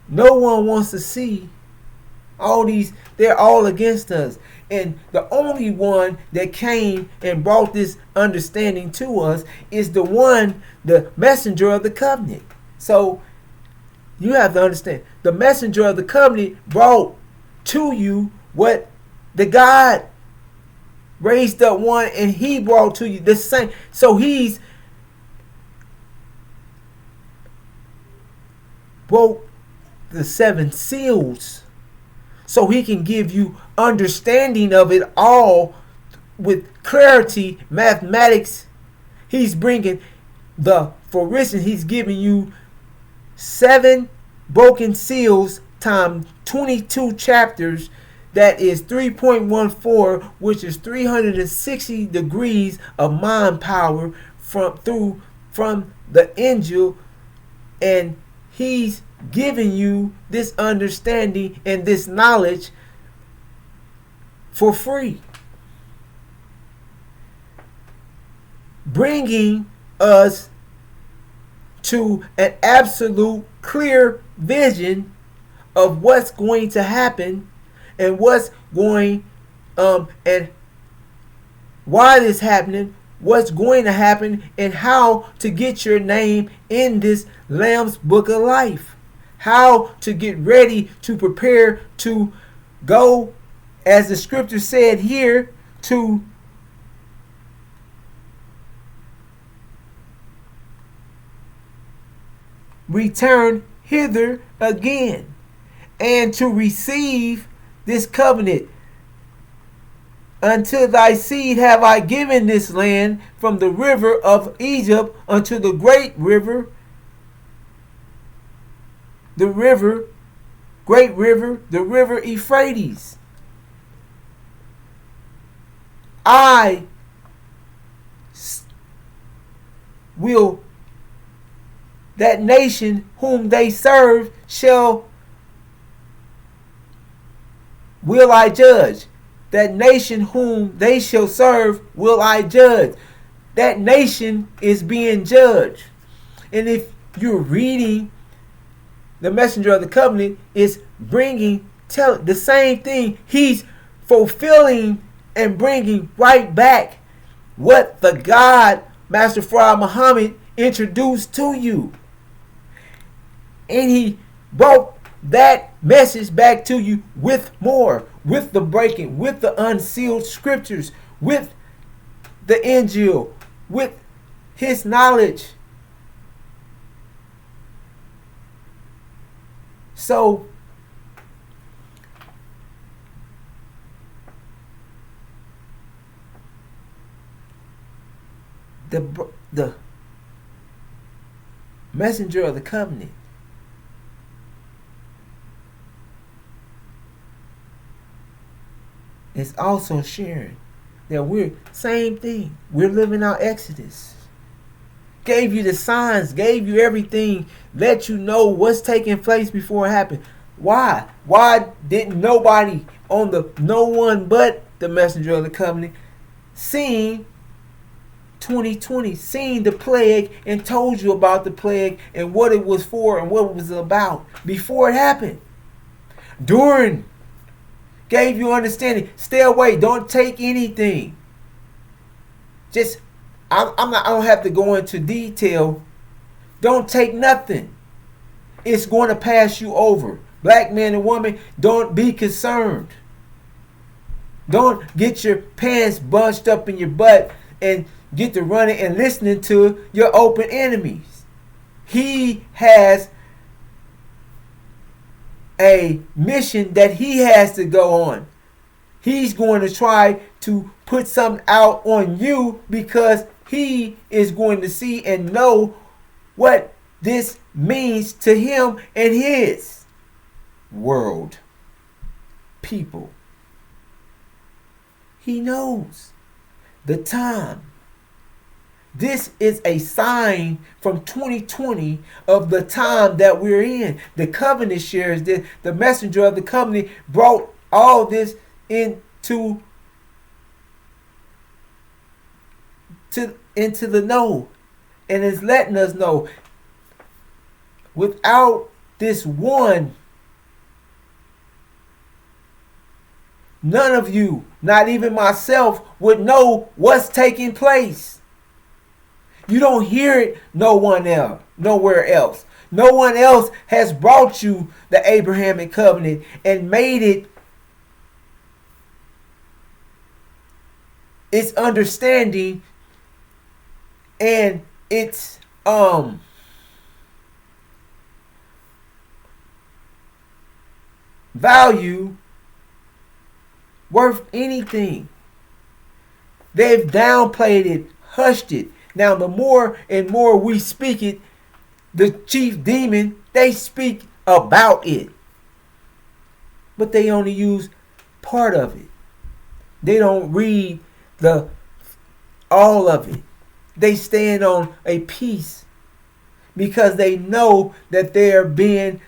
no one wants to see all these. They're all against us. And the only one that came and brought this understanding to us is the messenger of the covenant. So you have to understand, the messenger of the covenant brought to you what the God raised up one, and he brought to you the same. So he's broke the 7 seals so he can give you understanding of it all with clarity, mathematics. He's bringing for instance, he's giving you 7 broken seals times 22 chapters. That is 3.14, which is 360 degrees of mind power from the angel, and he's giving you this understanding and this knowledge for free, bringing us to an absolute clear vision of what's going to happen and what's going and why this happening, what's going to happen, and how to get your name in this Lamb's Book of Life. How to get ready to prepare to go, as the scripture said here, to return hither again and to receive this covenant. Unto thy seed have I given this land, from the river of Egypt unto the great river, the river Euphrates. I will, that nation whom they serve will I judge. That nation whom they shall serve will I judge. That nation is being judged. And if you're reading the messenger of the covenant is bringing, tell the same thing. He's fulfilling and bringing right back what the God, Master Fard Muhammad, introduced to you. And he brought that message back to you with more, with the breaking, with the unsealed scriptures, with the Injil, with his knowledge. So the messenger of the covenant is also sharing that we're same thing. We're living out Exodus. Gave you the signs, gave you everything, let you know what's taking place before it happened. Why? Why didn't nobody on the no one but the messenger of the covenant seen 2020, seen the plague and told you about the plague and what it was for and what it was about before it happened? During, gave you understanding. Stay away. Don't take anything. Just, I'm not. I don't have to go into detail. Don't take nothing. It's going to pass you over. Black man and woman, don't be concerned. Don't get your pants bunched up in your butt and get to running and listening to your open enemies. He has a mission that he has to go on. He's going to try to put something out on you because he is going to see and know what this means to him and his world, people. He knows the time. This is a sign from 2020 of the time that we're in. The covenant shares this. The messenger of the covenant brought all this into the know and is letting us know without this one, none of you, not even myself, would know what's taking place. You don't hear it nowhere else. No one else has brought you the Abrahamic covenant and made it its understanding and its value worth anything. They've downplayed it, hushed it. Now the more and more we speak it, the chief demon, they speak about it. But they only use part of it. They don't read all of it. They stand on a piece because they know that they're being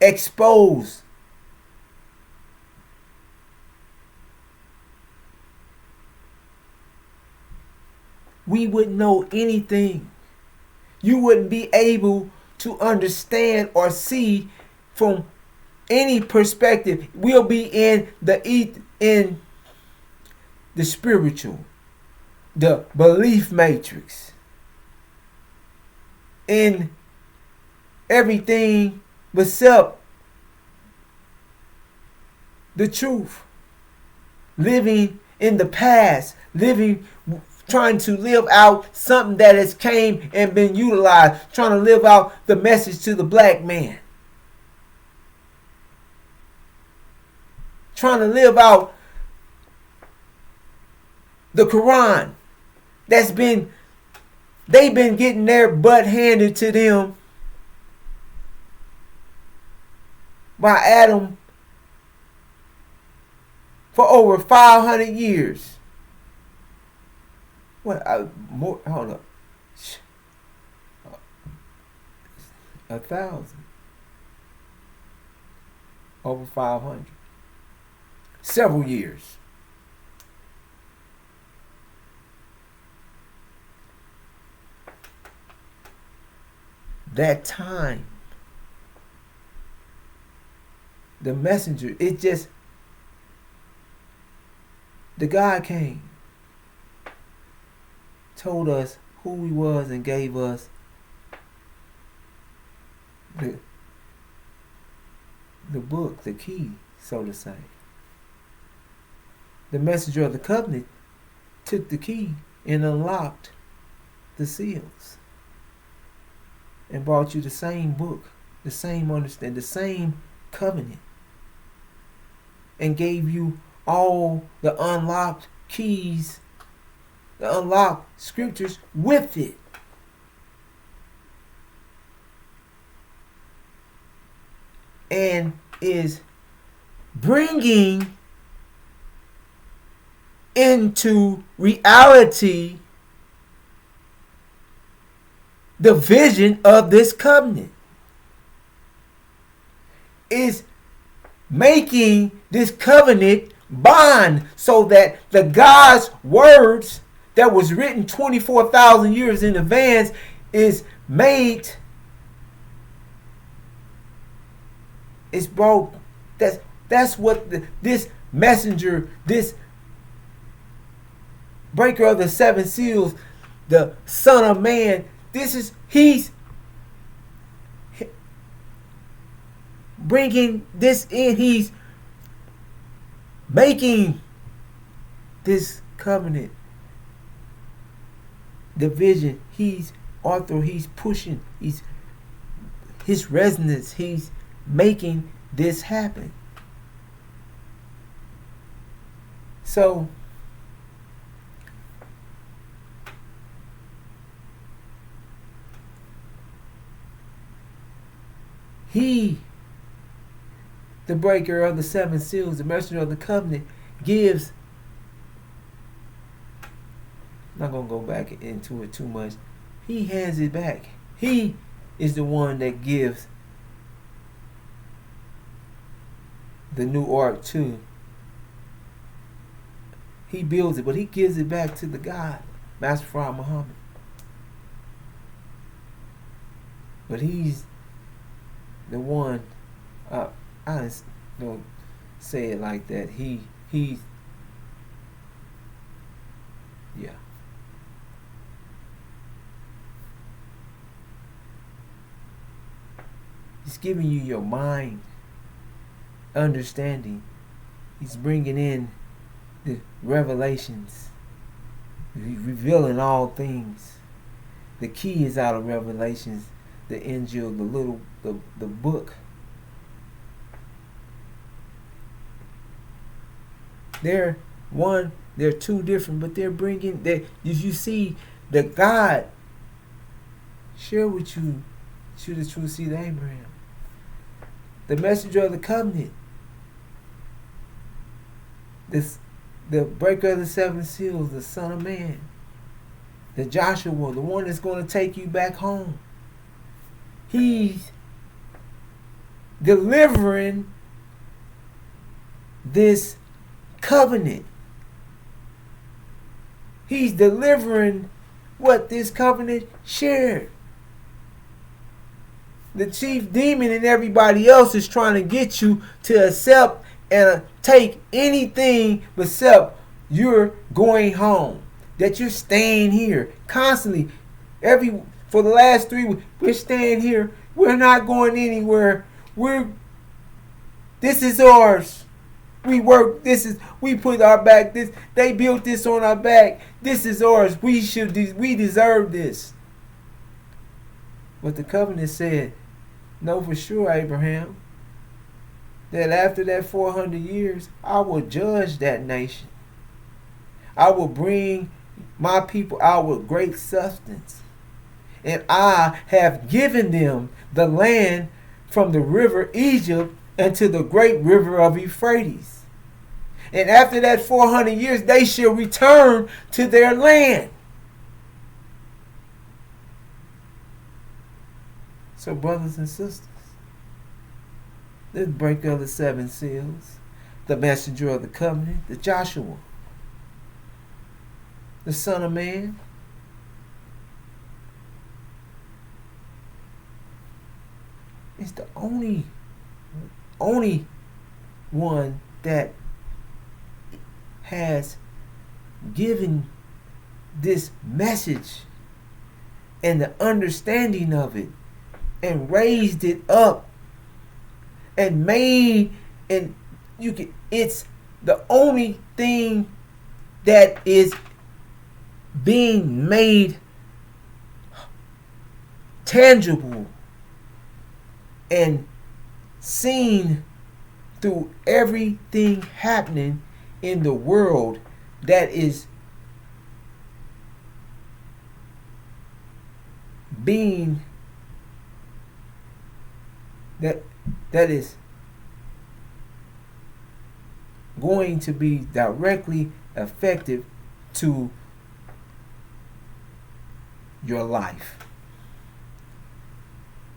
exposed. We wouldn't know anything. You wouldn't be able to understand or see from any perspective. We'll be in the spiritual, the belief matrix, in everything except the truth. Living in the past, trying to live out something that has came and been utilized, trying to live out the message to the black man, trying to live out the Quran they've been getting their butt handed to them by Adam for over 500 years. Hold up. 1,000. Over 500. Several years. That time the messenger. It just, the God came, told us who he was, and gave us the book, the key, so to say. The messenger of the covenant took the key and unlocked the seals and brought you the same book, the same understanding, the same covenant, and gave you all the unlocked keys, the unlocked scriptures with it. And is bringing into reality the vision of this covenant. Is making this covenant bond so that the God's words that was written 24,000 years in advance is made, is brought. That's what this messenger, this breaker of the seven seals, the Son of Man, he's bringing this in. He's making this covenant, the vision. He's author. He's pushing. He's his resonance. He's making this happen. So he, the breaker of the seven seals, the messenger of the covenant, gives. I'm not going to go back into it too much. He hands it back. He is the one that gives the new ark too. He builds it, but he gives it back to the God, Master Fard Muhammad. But he's the one. I don't say it like that. He's yeah. He's giving you your mind understanding. He's bringing in the revelations. He's revealing all things. The key is out of Revelations, the Injil, the book. They're two different, but they're bringing. If you see the God share with you, the true seed of Abraham, the messenger of the covenant, the breaker of the seven seals, the Son of Man, the Joshua, the one that's going to take you back home. He's delivering this covenant. He's delivering what this covenant shared. The chief demon and everybody else is trying to get you to accept and take anything except you're going home, that you're staying here constantly. For the last 3 weeks, we're staying here. We're not going anywhere. This is ours. We work. We put our back. They built this on our back. This is ours. We deserve this. But the covenant said, know for sure, Abraham, that after that 400 years, I will judge that nation. I will bring my people out with great substance. And I have given them the land from the river Egypt unto the great river of Euphrates. And after that 400 years, they shall return to their land. So, brothers and sisters, the breaker of the seven seals, the messenger of the covenant, the Joshua, the Son of Man, is the only one that has given this message and the understanding of it and raised it up and made, and you can, it's the only thing that is being made tangible and seen through everything happening in the world that is being that is going to be directly effective to your life,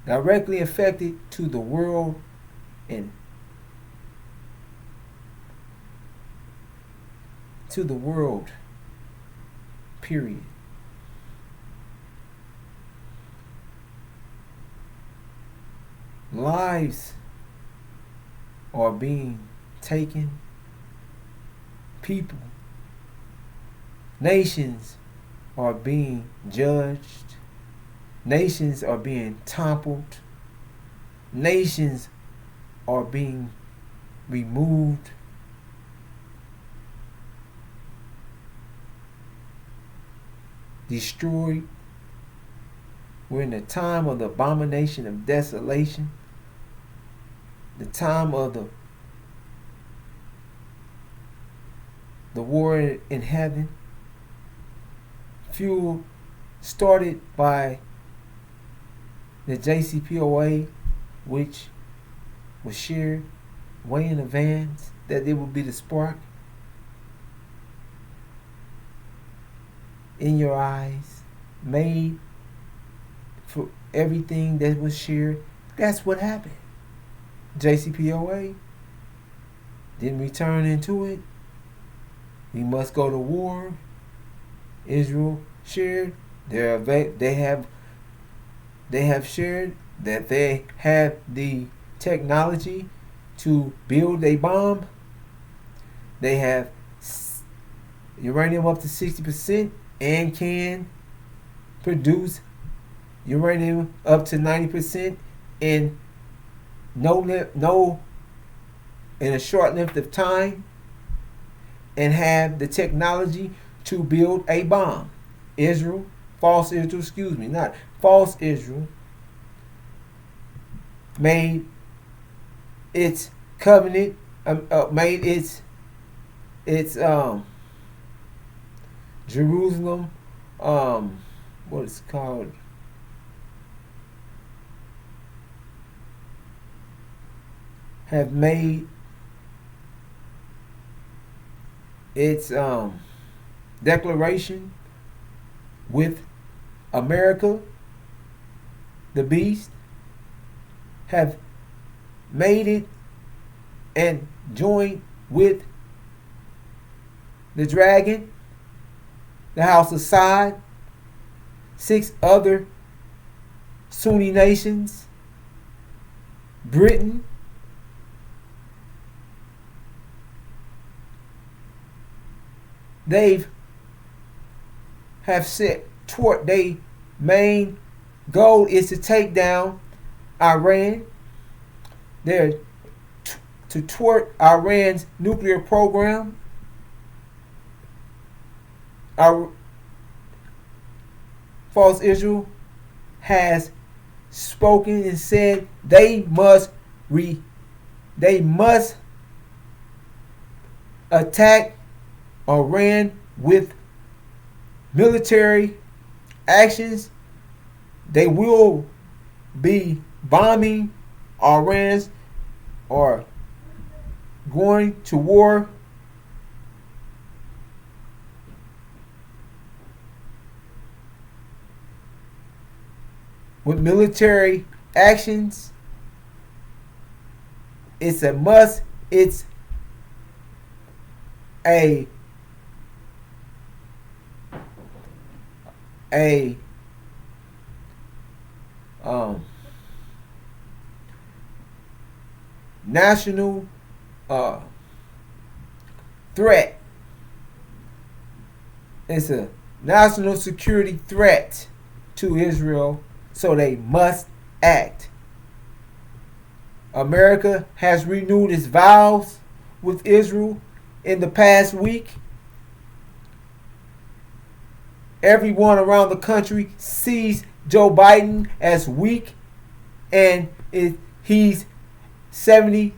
directly affected to the world, and to the world, period. Lives are being taken. People, nations are being judged. Nations are being toppled. Nations are being removed. Destroyed. We're in the time of the abomination of desolation. The time of the war in heaven. Fuel started by the JCPOA, which was shared way in advance that it would be the spark in your eyes, made for everything that was shared. That's what happened. JCPOA didn't return into it. We must go to war. Israel shared. They have shared that they have the technology to build a bomb. They have uranium up to 60% and can produce uranium up to 90% in in a short length of time, and have the technology to build a bomb. False Israel made its covenant, made its Jerusalem, what is it called? Have made its declaration with America, the beast, have made it and joined with the dragon, the house of Saud, 6 other Sunni nations, Britain, they have set toward their main goal is to take down Iran. They're to thwart Iran's nuclear program. Our false Israel has spoken and said they must attack Iran with military actions. They will be bombing Iran's or going to war with military actions. It's a must. It's a national uh, threat. It's a national security threat to Israel, so they must act. America has renewed its vows with Israel in the past week. Everyone around the country sees Joe Biden as weak, and he's 70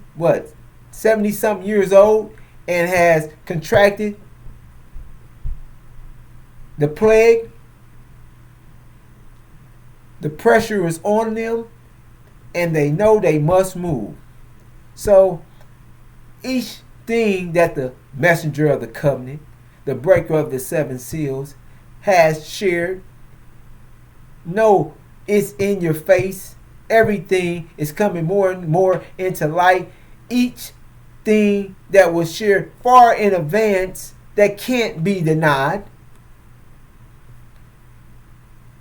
something years old, and has contracted the plague. The pressure is on them, and they know they must move. So each thing that the messenger of the covenant, the breaker of the seven seals, has shared, know it's in your face. Everything is coming more and more into light. Each thing that was shared far in advance that can't be denied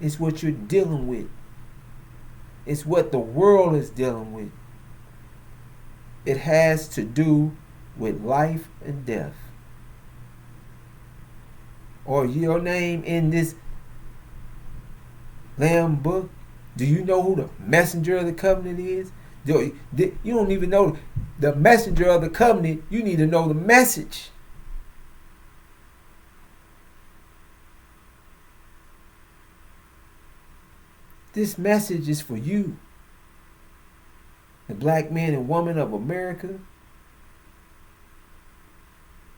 is what you're dealing with. It's what the world is dealing with. It has to do with life and death. Or your name in this Lamb book. Do you know who the messenger of the covenant is? You don't even know the messenger of the covenant. You need to know the message. This message is for you, the black man and woman of America.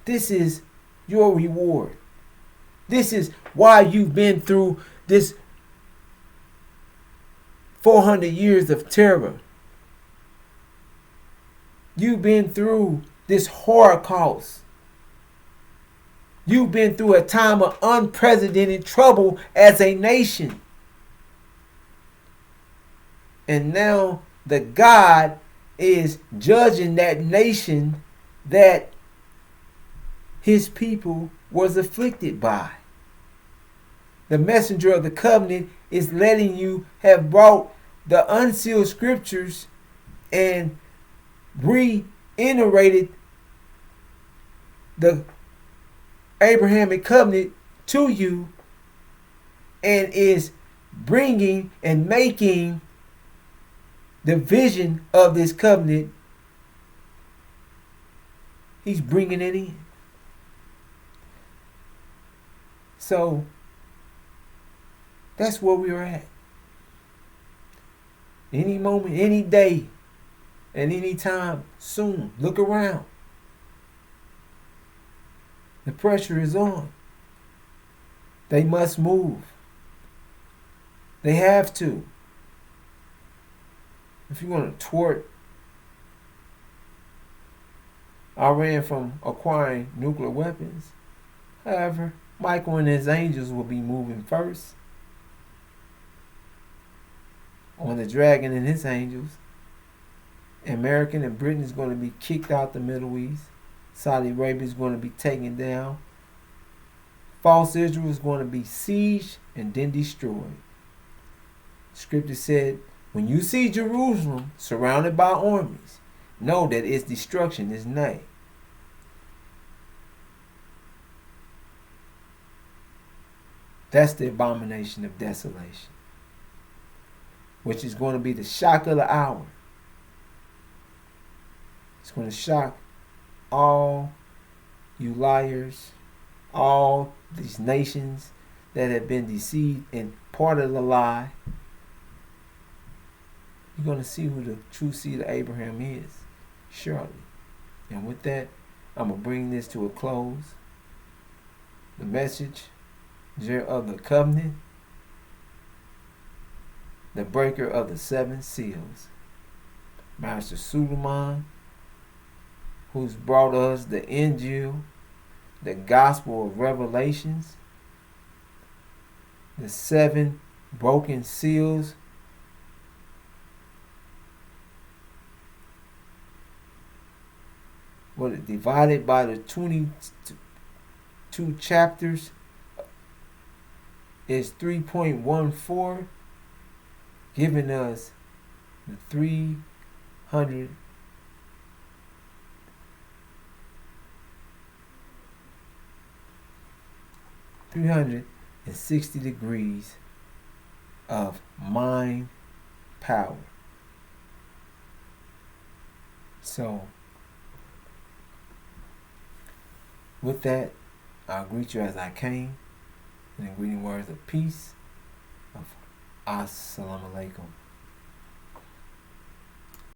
This is your reward. This is why you've been through this 400 years of terror. You've been through this Holocaust. You've been through a time of unprecedented trouble as a nation. And now the God is judging that nation that his people was afflicted by. The messenger of the covenant is letting you have brought the unsealed scriptures and reiterated the Abrahamic covenant to you, and is bringing and making the vision of this covenant. He's bringing it in. So that's where we are at. Any moment, any day, and any time soon. Look around. The pressure is on. They must move. They have to. If you want to thwart Iran from acquiring nuclear weapons, however, Michael and his angels will be moving first on the dragon and his angels. America and Britain is going to be kicked out the Middle East. Saudi Arabia is going to be taken down. False Israel is going to be sieged and then destroyed. Scripture said, when you see Jerusalem surrounded by armies, know that its destruction is nigh. That's the abomination of desolation, which is going to be the shock of the hour. It's going to shock all you liars, all these nations that have been deceived and part of the lie. You're going to see who the true seed of Abraham is, surely. And with that, I'm going to bring this to a close. The message of the covenant, the breaker of the seven seals, Master Suleiman, who's brought us the Injil, the gospel of Revelations, the seven broken seals, divided by the 22 chapters is 3.14, giving us the 300 360 degrees of mind power. So, with that, I'll greet you as I came in the greeting words of peace of Assalamu alaikum.